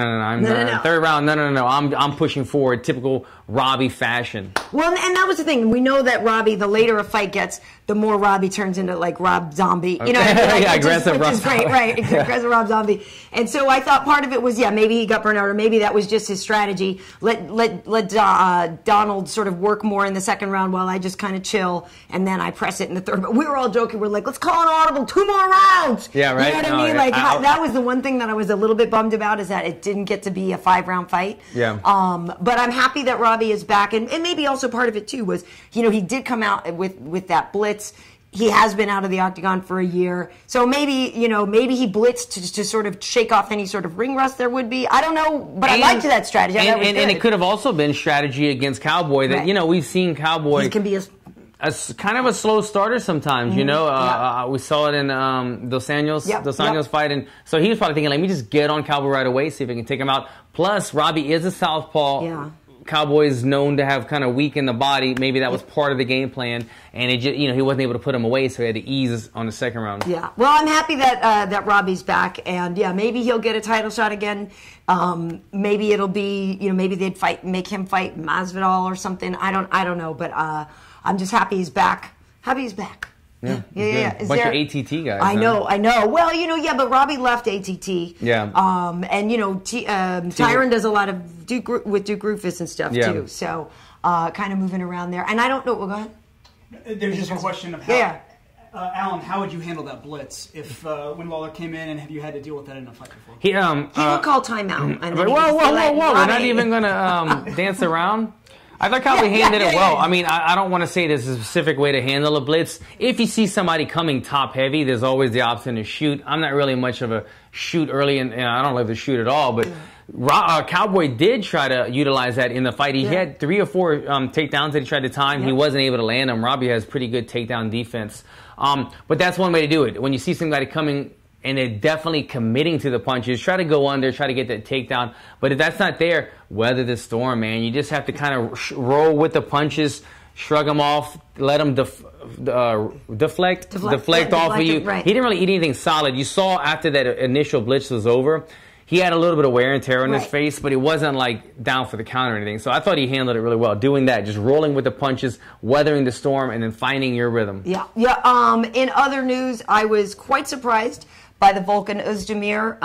Third round, no. I'm pushing forward, typical Robbie fashion.
Well, and that was the thing. We know that Robbie, the later a fight gets, the more Robbie turns into like Rob Zombie. You know what I mean? Like,
aggressive Rob Zombie.
Right. Aggressive Rob Zombie. And so I thought part of it was, maybe he got burnt out, or maybe that was just his strategy. Let Donald sort of work more in the second round while I just kind of chill, and then I press it in the third. But we were all joking. We're like, let's call an audible, 2 more rounds.
Yeah, right.
You know what I mean? That was the one thing that I was a little bit bummed about, is that it didn't get to be a 5-round fight.
Yeah.
But I'm happy that Robbie is back, and maybe also part of it too was, he did come out with that blitz. He has been out of the octagon for a year, so maybe he blitzed to sort of shake off any sort of ring rust there would be. I don't know, but I liked that strategy.
And it could have also been strategy against Cowboy. That we've seen Cowboy.
He can be
a kind of a slow starter sometimes, we saw it in Dos Anjos fight, and so he was probably thinking, let me just get on Cowboy right away, see if I can take him out. Plus, Robbie is a southpaw.
Yeah.
Cowboy is known to have kind of weak in the body. Maybe that was part of the game plan, and it just, he wasn't able to put him away, so he had to ease on the second round.
Yeah. Well, I'm happy that Robbie's back, and maybe he'll get a title shot again. Maybe it'll be, maybe they'd make him fight Masvidal or something. I don't know, but I'm just happy he's back. Yeah.
Bunch of ATT guys.
I know. Well, but Robbie left ATT.
Yeah.
And Tyron does a lot of with Duke Rufus and stuff too. So kind of moving around there. And I don't know. Well, go ahead.
There's just a question of how. Alan, how would you handle that blitz if when Lawler came in, and have you had to deal with that in a fight before?
He would call timeout. And
whoa! We're not even gonna dance around. I like how we handled it well. I mean, I don't want to say there's a specific way to handle a blitz. If you see somebody coming top heavy, there's always the option to shoot. I'm not really much of a shoot early, and I don't love to shoot at all. But Cowboy did try to utilize that in the fight. He had 3 or 4 takedowns that he tried to time. He wasn't able to land them. Robbie has pretty good takedown defense. But that's one way to do it. When you see somebody coming and they're definitely committing to the punches, try to go under, try to get that takedown. But if that's not there, weather the storm, man. You just have to kind of roll with the punches, shrug them off, let them deflect off of you.
Right.
He didn't really eat anything solid. You saw after that initial blitz was over, he had a little bit of wear and tear on his face, but he wasn't like down for the count or anything. So I thought he handled it really well, doing that, just rolling with the punches, weathering the storm, and then finding your rhythm.
Yeah. In other news, I was quite surprised by the Volkan Ozdemir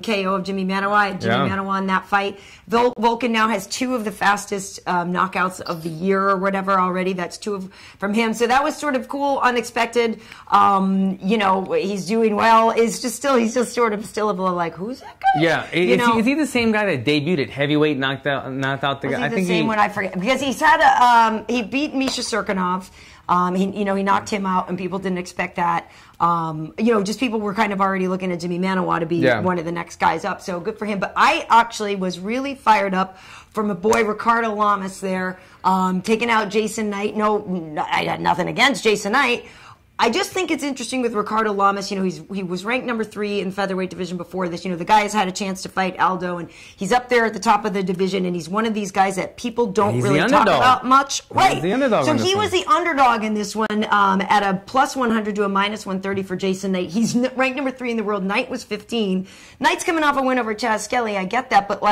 KO of Jimmy Manuwa. Manuwa in that fight. Volkan now has 2 of the fastest knockouts of the year or whatever already. That's 2 from him. So that was sort of cool, unexpected. He's doing well. He's just sort of still a little like, who's that guy?
Yeah. Is he the same guy that debuted at heavyweight, knocked out the guy?
I think the same one. I forget, because he's had he beat Misha Serkinov. He knocked him out, and people didn't expect that. Just people were kind of already looking at Jimmy Manuwa to be one of the next guys up. So good for him. But I actually was really fired up for my boy Ricardo Lamas there, taking out Jason Knight. No, I had nothing against Jason Knight. I just think it's interesting with Ricardo Lamas. He was ranked number 3 in featherweight division before this. The guy has had a chance to fight Aldo, and he's up there at the top of the division, and he's one of these guys that people don't really talk about much. Right.
He's the underdog.
So he was the underdog in this one at a +100 to a -130 for Jason Knight. He's ranked number 3 in the world. Knight was 15. Knight's coming off a win over Chaz Skelly. I get that, but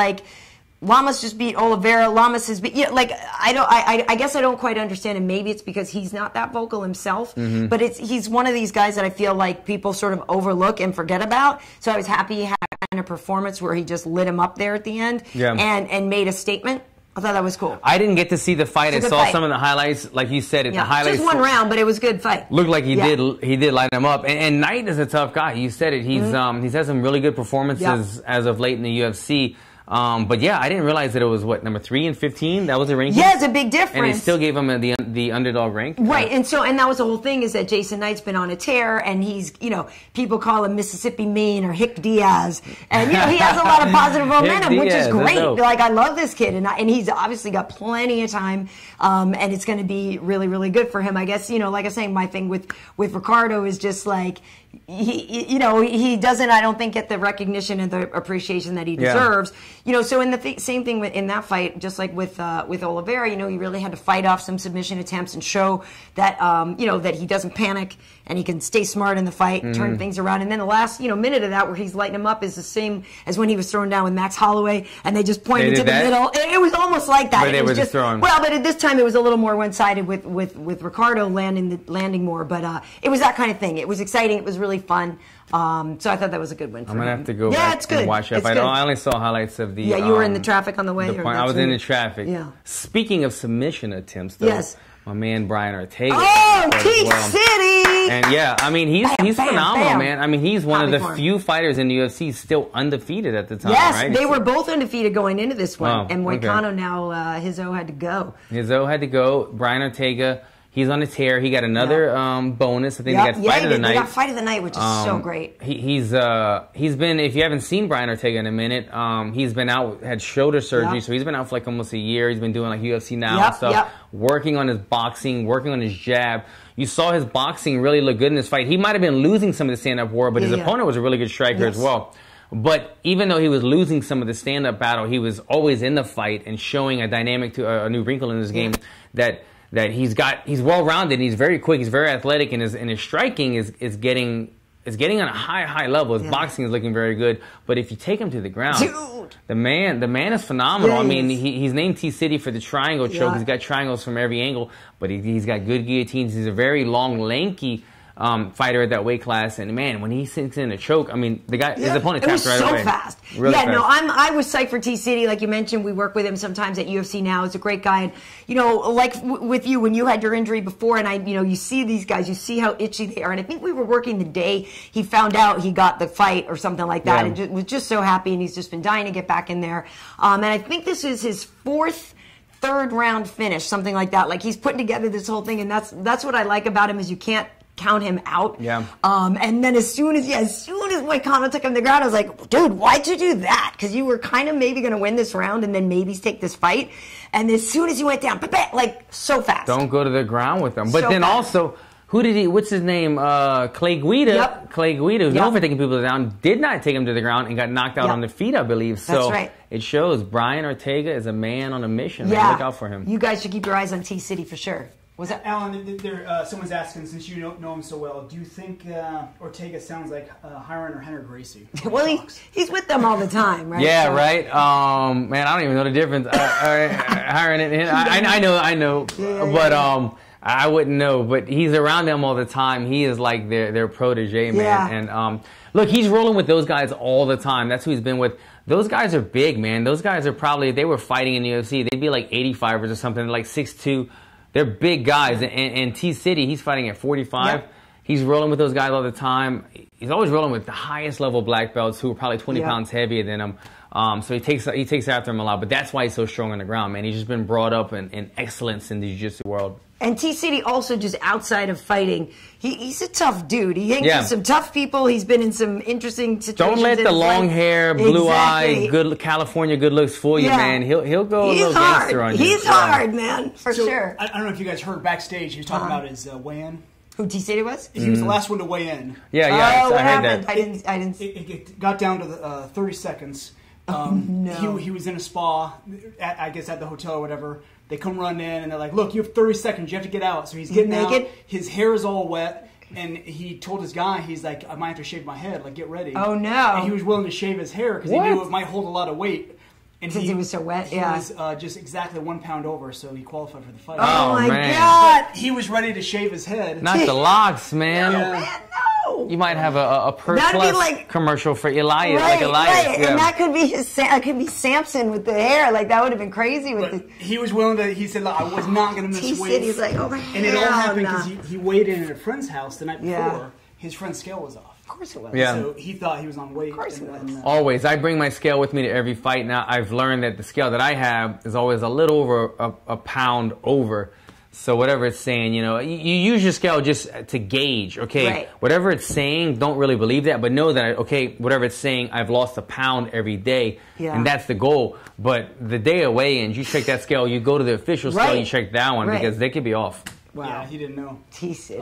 Lamas just beat Oliveira. Lamas has beat, I guess I don't quite understand, and maybe it's because he's not that vocal himself, but he's one of these guys that I feel like people sort of overlook and forget about. So I was happy he had a performance where he just lit him up there at the end and made a statement. I thought that was cool.
I didn't get to see the fight. I saw some of the highlights, like you said. The highlights.
Just one round, but it was a good fight.
Looked like he did light him up. And Knight is a tough guy. You said it. He's had some really good performances as of late in the UFC. But I didn't realize that it was number 3 and 15. That was the ranking.
Yeah, it's a big difference.
And they still gave him the underdog rank.
Right, and that was the whole thing, is that Jason Knight's been on a tear, and he's people call him Mississippi Mean or Hick Diaz, and he has a lot of positive momentum, which is great. I love this kid, and he's obviously got plenty of time, and it's going to be really, really good for him. I guess like I was saying, my thing with Ricardo is just he doesn't, I don't think, get the recognition and the appreciation that he deserves. So in the same thing in that fight, just like with Oliveira, he really had to fight off some submission attempts and show that that he doesn't panic and he can stay smart in the fight and turn things around. And then the last minute of that where he's lighting him up is the same as when he was thrown down with Max Holloway, and they just pointed to the middle. It was almost like that.
But they were just throwing.
Well, but at this time it was a little more one-sided with Ricardo landing more. But it was that kind of thing. It was exciting. It was really fun. So I thought that was a good win for him.
I'm going to have to go back and watch that fight. I only saw highlights of the...
Yeah, you were in the traffic on the way?
I was in the traffic.
Yeah.
Speaking of submission attempts, though, my man Bryant Ortega.
Oh, T-City!
And he's phenomenal, man. He's one of the few fighters in the UFC still undefeated at the time, right?
They were both undefeated going into this one. And Moicano now, H.E.A.T had to go.
H.E.A.T had to go. Bryant Ortega... He's on a tear. He got another bonus. I think they got Fight of the Night.
They got Fight of the Night, which is so great.
He's been, if you haven't seen Bryant Ortega in a minute, he's been out, had shoulder surgery, so he's been out for almost a year. He's been doing UFC now and stuff, working on his boxing, working on his jab. You saw his boxing really look good in this fight. He might have been losing some of the stand-up war, but his opponent was a really good striker as well. But even though he was losing some of the stand-up battle, he was always in the fight and showing a dynamic to a new wrinkle in his game that he's well-rounded, and he's very quick, he's very athletic, and his striking is getting on a high level. His boxing is looking very good. But if you take him to the ground, the man is phenomenal. He's named T-City for the triangle choke. He's got triangles from every angle, but he's got good guillotines. He's a very long, lanky fighter at that weight class. And man, when he sinks in a choke, I mean, the guy, his opponent tapped right away.
It was so fast.
Really fast.
No, I was psyched for T-City. Like you mentioned, we work with him sometimes at UFC now. He's a great guy. And, you know, like with you, when you had your injury before, and you see these guys, you see how itchy they are. And I think we were working the day he found out he got the fight or something like that.
Yeah.
And was just so happy, and he's just been dying to get back in there. And I think this is his third round finish, something like that. Like he's putting together this whole thing, and that's what I like about him, is you can't count him out.
Yeah.
And then as soon as Moicano took him to the ground, I was like, dude, why'd you do that? Because you were kind of maybe going to win this round and then maybe take this fight. And as soon as he went down, like so fast.
Don't go to the ground with them. But
So
then
fast.
also, what's his name? Clay Guida.
Yep.
Clay Guida, who's known
Yep.
for taking people down, did not take him to the ground and got knocked out
Yep.
on the feet, I believe. So
That's right.
it shows Brian Ortega is a man on a mission.
Yeah.
Man. Look out for him.
You guys should keep your eyes on T-City for sure. Was that?
Alan, someone's asking, since you know him so well, do you think Ortega sounds like Hiron or Henry Gracie?
Well, he's with them all the time, right?
Yeah,
So-
right. Man, I don't even know the difference. Hiring it, I know, but I wouldn't know. But he's around them all the time. He is like their protege, man.
Yeah.
And look, he's rolling with those guys all the time. That's who he's been with. Those guys are big, man. Those guys are probably, if they were fighting in the UFC, they'd be like 85ers or something, like 6'2". They're big guys. And T-City, he's fighting at 45.
Yep.
He's rolling with those guys all the time. He's always rolling with the highest level black belts who are probably 20
Yep.
pounds heavier than him. So he takes after him a lot. But that's why he's so strong on the ground, man. He's just been brought up in excellence in the jiu-jitsu world.
And T-City also, just outside of fighting, he's a tough dude. He hangs
Yeah.
with some tough people. He's been in some interesting situations.
Don't let
in
the
his
long
life.
hair, blue
Exactly.
eye, good California good looks fool you,
Yeah.
man. He'll go a
He's
little gangster on
hard.
you.
He's
Yeah.
hard, man, for
So,
sure.
I don't know if you guys heard backstage, he was talking about his weigh-in.
Who T-City was?
He was the last one to weigh in.
Yeah,
Oh, what
I heard
happened?
that.
I didn't.
It got down to the 30 seconds.
No.
He was in a spa, I guess at the hotel or whatever. They come run in and they're like, look, you have 30 seconds. You have to get out. So he's getting
naked?
out. His hair is all wet. And he told his guy, he's like, I might have to shave my head. Like, get ready.
Oh, no.
And he was willing to shave his hair because he
What?
knew it might hold a lot of weight. And
Since he was so wet,
he
yeah.
was just exactly 1 pound over, so he qualified for the fight.
Oh, my
man.
God.
He was ready to shave his head.
Not the locks, man.
Yeah.
Man, no.
You might have a Purse
That'd be
Plus
like-
commercial for Elias,
Right,
like Elias.
right.
Yeah.
And that could be that could be Samson with the hair. Like, that would have been crazy with
But
the
he was willing to, he said, look, I was not going to miss weight.
T-City's like, oh,
And it all
hell
happened
nah.
because he weighed in at a friend's house the night before.
Yeah.
His friend's scale was off.
Of course it was.
Yeah.
So he thought he was on weight. Of
course it was.
Always. I bring my scale with me to every fight. Now, I've learned that the scale that I have is always a little over a pound over. So whatever it's saying, you use your scale just to gauge, okay?
Right.
Whatever it's saying, don't really believe that, but know that, okay, whatever it's saying, I've lost a pound every day,
Yeah.
and that's the goal. But the day of weigh-ins, you check that scale, you go to the official scale,
Right.
you check that one,
Right.
because they could be off.
Wow.
Yeah, he didn't know.
T-City.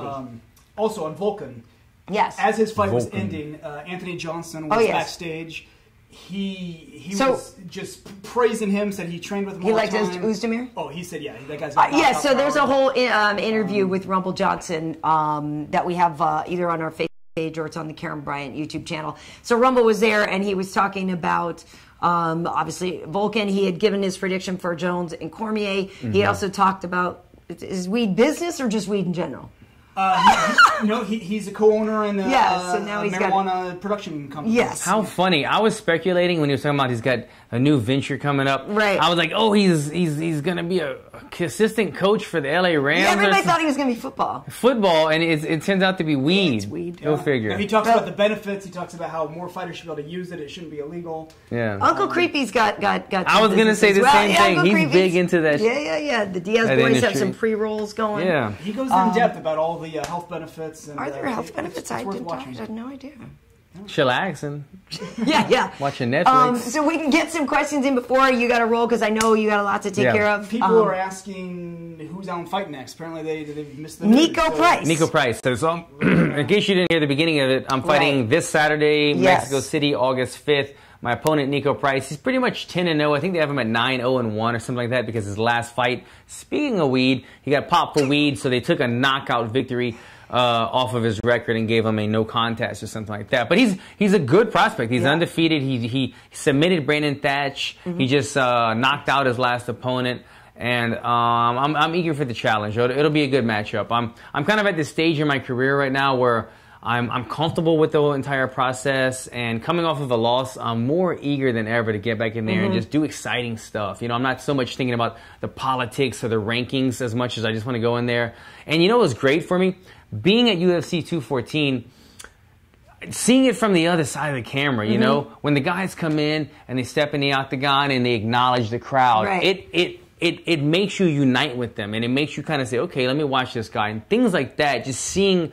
Also on Vulcan,
yes.
as his fight was
Vulcan.
ending, Anthony Johnson was
Oh, yes.
backstage. He
So-
was just praising him, said he trained with him
He
all
liked
the time.
Uzdemir?
Oh, he said, yeah, that guy's got
Yeah,
knockout
so there's a
power.
whole interview with Rumble Johnson that we have either on our Facebook page or it's on the Karyn Bryant YouTube channel. So Rumble was there and he was talking about obviously Vulcan. He had given his prediction for Jones and Cormier. He also talked about, is weed business or just weed in general?
He's a co-owner in the
Yeah, so now he's got-
marijuana production company.
Yes.
How funny. I was speculating when he was talking about he's got a new venture coming up.
Right.
I was like, oh, he's going to be a assistant coach for the LA Rams.
Yeah,
or
everybody
something.
thought he was going to be football.
Football, and it turns out to be weed.
It's weed.
Go figure.
And he talks about the benefits. He talks about how more fighters should be able to use it. It shouldn't be illegal.
Yeah.
Uncle Creepy's got
I was gonna say the same thing.
Uncle
He's
Creepy's-
big into that
Yeah. The Diaz
that
boys have
industry.
some pre-rolls going.
Yeah.
He goes in depth about all the health benefits. And,
Are there health
it's
benefits? I
worth
didn't. I
watching.
had no idea.
Chillaxing.
Yeah.
Watching Netflix.
So we can get some questions in before you got to roll because I know you got a lot to take
Yeah.
care of.
People are asking who's on Fight Next. Apparently they've missed the
Nico
news, so-
Price.
Nico Price. So, in case you didn't hear the beginning of it, I'm fighting
Right.
this Saturday,
Yes.
Mexico City, August 5th. My opponent, Nico Price, he's pretty much 10-0. I think they have him at 9-0-1 or something like that because his last fight, speaking of weed, he got popped for weed, so they took a knockout victory off of his record and gave him a no contest or something like that. But he's a good prospect. He's undefeated. He submitted Brandon Thatch. He just knocked out his last opponent. And I'm eager for the challenge. It'll be a good matchup. I'm kind of at this stage in my career right now where I'm comfortable with the whole entire process, and coming off of a loss, I'm more eager than ever to get back in there and just do exciting stuff. You know, I'm not so much thinking about the politics or the rankings as much as I just want to go in there. And you know what's great for me? Being at UFC 214, seeing it from the other side of the camera, you know, when the guys come in and they step in the octagon and they acknowledge the crowd, it makes you unite with them, and it makes you kind of say, okay, let me watch this guy, and things like that. Just seeing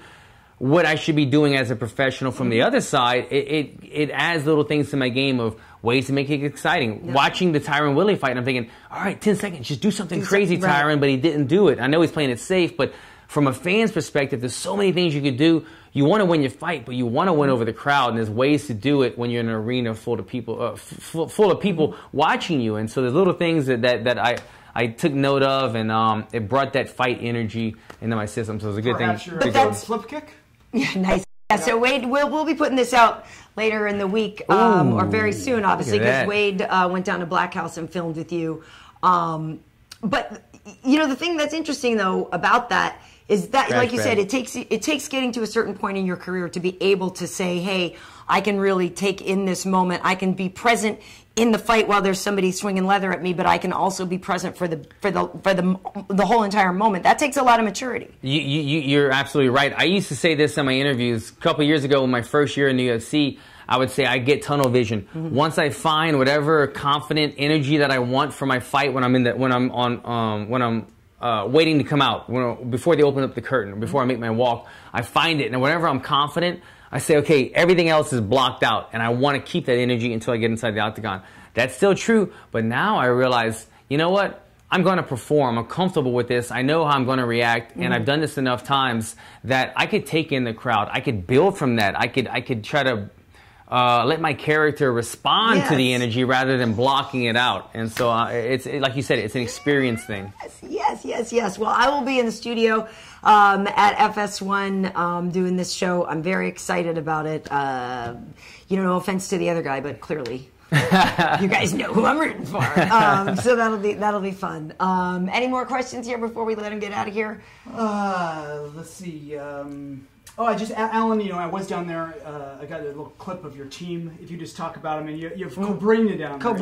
what I should be doing as a professional from the other side, it adds little things to my game of ways to make it exciting. Watching the Tyron Woodley fight, and I'm thinking, all right, 10 seconds, just do something crazy, Tyron, but he didn't do it. I know he's playing it safe, but from a fan's perspective, there's so many things you could do. You want to win your fight, but you want to win over the crowd, and there's ways to do it when you're in an arena full of people, full of people watching you. And so there's little things that I took note of, and it brought that fight energy into my system. So it was a good thing.
But that's flip kick.
Yeah, nice. Yeah, so Wade, we'll be putting this out later in the week, or very soon, obviously, because Wade went down to Black House and filmed with you. But you know, the thing that's interesting though about that is that, like you said, it takes getting to a certain point in your career to be able to say, hey, I can really take in this moment. I can be present in the fight while there's somebody swinging leather at me, but I can also be present for the whole entire moment. That takes a lot of maturity.
You're absolutely right. I used to say this in my interviews a couple years ago in my first year in the UFC. I would say I get tunnel vision. Once I find whatever confident energy that I want for my fight when I'm waiting to come out, before they open up the curtain, before I make my walk, I find it, and whenever I'm confident, I say, okay, everything else is blocked out, and I want to keep that energy until I get inside the octagon. That's still true, but now I realize, you know what? I'm going to perform. I'm comfortable with this. I know how I'm going to react, and I've done this enough times that I could take in the crowd. I could build from that. I could try to let my character respond to the energy rather than blocking it out. And so it's like you said, it's an experience thing.
Yes. Well, I will be in the studio at FS1 doing this show. I'm very excited about it. You know, no offense to the other guy, but clearly you guys know who I'm rooting for. So that'll be fun. Any more questions here before we let him get out of here?
Let's see. Alan, you know, I was down there. I got a little clip of your team. If you just talk about them, and you have Cormier down there.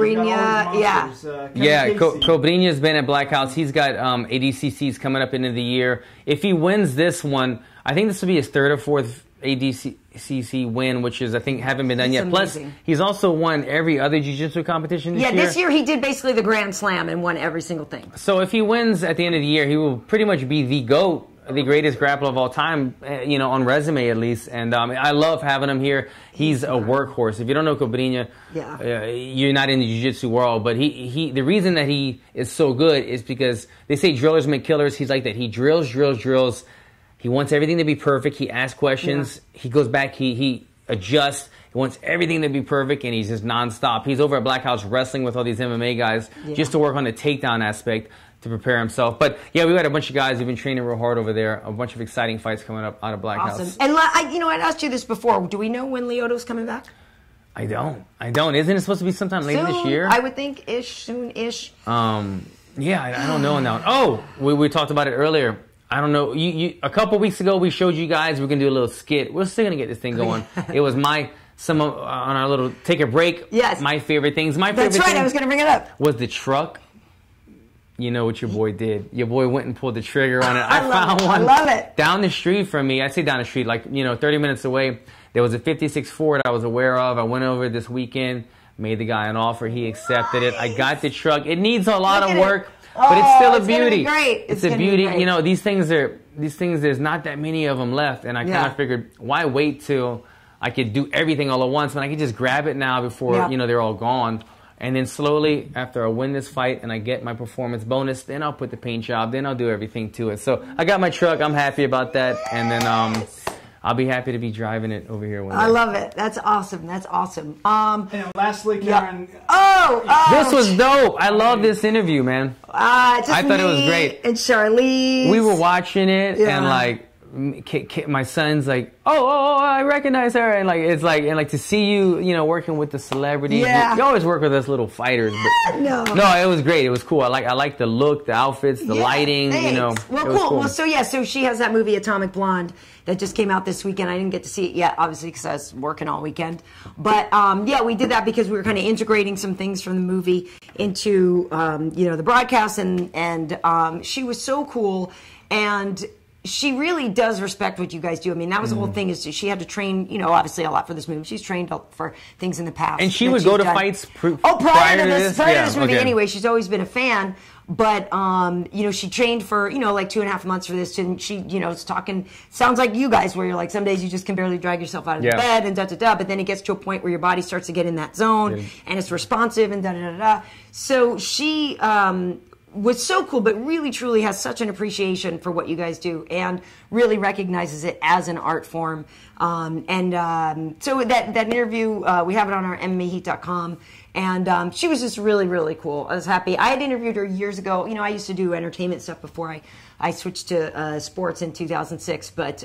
Cormier's been at Black House. He's got ADCCs coming up into the year. If he wins this one, I think this will be his third or fourth ADCC win, which is, I think, haven't been done yet.
Amazing.
Plus, he's also won every other jiu-jitsu competition this year.
Yeah, this year he did basically the Grand Slam and won every single thing.
So if he wins at the end of the year, he will pretty much be the GOAT, the greatest grappler of all time, you know, on resume at least. And I love having him here. He's a workhorse. If you don't know Cormier, you're not in the jiu-jitsu world. But the reason that he is so good is because they say drillers make killers. He's like that. He drills. He wants everything to be perfect. He asks questions. He goes back. He adjusts. He wants everything to be perfect, and he's just nonstop. He's over at Black House wrestling with all these MMA guys just to work on the takedown aspect to prepare himself. But yeah, we got a bunch of guys who've been training real hard over there. A bunch of exciting fights coming up out of Black House.
And I'd asked you this before. Do we know when Lyoto's coming back?
I don't. Isn't it supposed to be sometime later this year?
I would think soon-ish.
Yeah, I don't know now. Oh, we talked about it earlier. I don't know. A couple weeks ago, we showed you guys we're gonna do a little skit. We're still gonna get this thing going. It was on our little take a break.
Yes.
My favorite things.
That's right. I was gonna bring it up.
Was the truck. You know what your boy did. Your boy went and pulled the trigger on it. I found one.
I love it.
Down the street from me. I say down the street, like, 30 minutes away. There was a 56 Ford I was aware of. I went over this weekend, made the guy an offer. He accepted it. I got the truck. It needs a lot of work, but it's still a beauty.
Great.
It's a beauty. You know, these things, there's not that many of them left. And I kind of figured, why wait till I could do everything all at once when I could just grab it now before, they're all gone. And then slowly, after I win this fight and I get my performance bonus, then I'll put the paint job, then I'll do everything to it. So I got my truck. I'm happy about that. And then I'll be happy to be driving it over here one day.
I love it. That's awesome.
And lastly, Karyn.
This was dope. I love this interview, man.
I
thought it was great.
And Charlize.
We were watching it and like, my son's like, oh, I recognize her, and like to see you, you know, working with the celebrities.
Yeah.
You always work with us little fighters, but no, it was great. It was cool. I like the look, the outfits, the lighting.
Thanks.
You know,
well, cool. Well, so she has that movie Atomic Blonde that just came out this weekend. I didn't get to see it yet, obviously, because I was working all weekend. But yeah, we did that because we were kind of integrating some things from the movie into you know, the broadcast, and she was so cool, and she really does respect what you guys do. I mean, that was the whole thing, is she had to train, you know, obviously a lot for this movie. She's trained for things in the past.
And she would go to fights prior to this
movie anyway. She's always been a fan. But, you know, she trained for, you know, like 2.5 months for this. And she, you know, is talking, sounds like you guys, where you're like, some days you just can barely drag yourself out of the bed and da-da-da. But then it gets to a point where your body starts to get in that zone and it's responsive and da-da-da-da. So she was so cool, but really truly has such an appreciation for what you guys do and really recognizes it as an art form. So that interview, we have it on our MMAHeat.com. And she was just really, really cool. I was happy. I had interviewed her years ago. You know, I used to do entertainment stuff before I switched to sports in 2006. But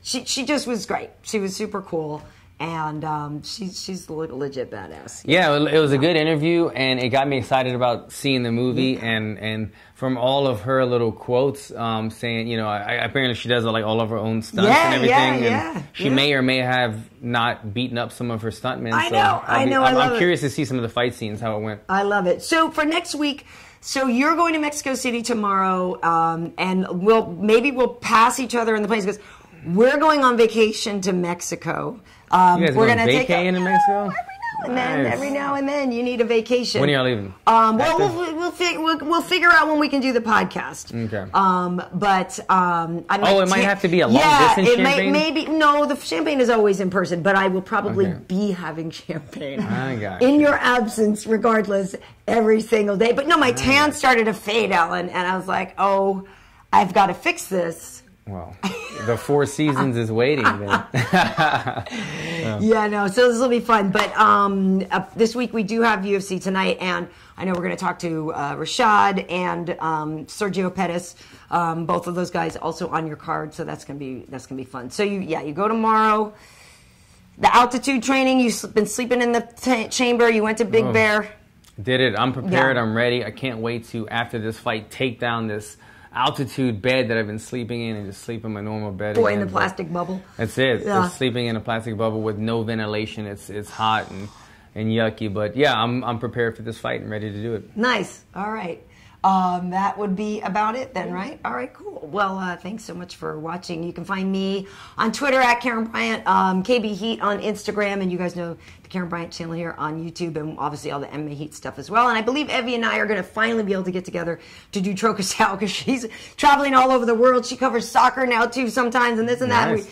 she just was great. She was super cool. And she's a legit badass.
Yeah, it was a good interview, and it got me excited about seeing the movie. And from all of her little quotes, saying, you know, apparently she does like all of her own stunts and everything. And she may or may have not beaten up some of her stuntmen.
I know.
I'm curious to see some of the fight scenes, how it went.
I love it. So for next week, so you're going to Mexico City tomorrow, and we'll pass each other in the planes, because we're going on vacation to Mexico.
We're going to take into Mexico?
Every now and then you need a vacation.
When are y'all leaving?
We'll figure out when we can do the podcast.
Okay.
It
might have to be a long distance champagne?
Maybe no, the champagne is always in person, but I will probably be having champagne in your absence, regardless, every single day. But no, my tan started to fade, Alan, and I was like, oh, I've got to fix this.
Well, the Four Seasons is waiting then.
Yeah, no, so this will be fun. But this week we do have UFC tonight, and I know we're going to talk to Rashad and Sergio Pettis. Both of those guys also on your card, so that's gonna be fun. So you go tomorrow. The altitude training, you've been sleeping in the chamber. You went to Big Bear.
Did it. I'm prepared. I'm ready. I can't wait to, after this fight, take down this altitude bed that I've been sleeping in and just sleep in my normal bed.
Boy, in the plastic bubble.
That's it. Yeah. Just sleeping in a plastic bubble with no ventilation. It's hot and yucky. But yeah, I'm prepared for this fight and ready to do it. Nice. All right. That would be about it then, right? All right, cool. Well, thanks so much for watching. You can find me on Twitter at Karyn Bryant, KB Heat on Instagram, and you guys know the Karyn Bryant channel here on YouTube, and obviously all the MMA Heat stuff as well. And I believe Evie and I are going to finally be able to get together to do Troca Style, because she's traveling all over the world. She covers soccer now too sometimes, and this and that. Nice.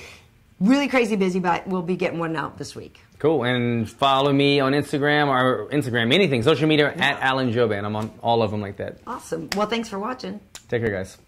Really crazy busy, but we'll be getting one out this week. Cool. And follow me on Instagram, anything, social media, at Alan Jouban. I'm on all of them like that. Awesome. Well, thanks for watching. Take care, guys.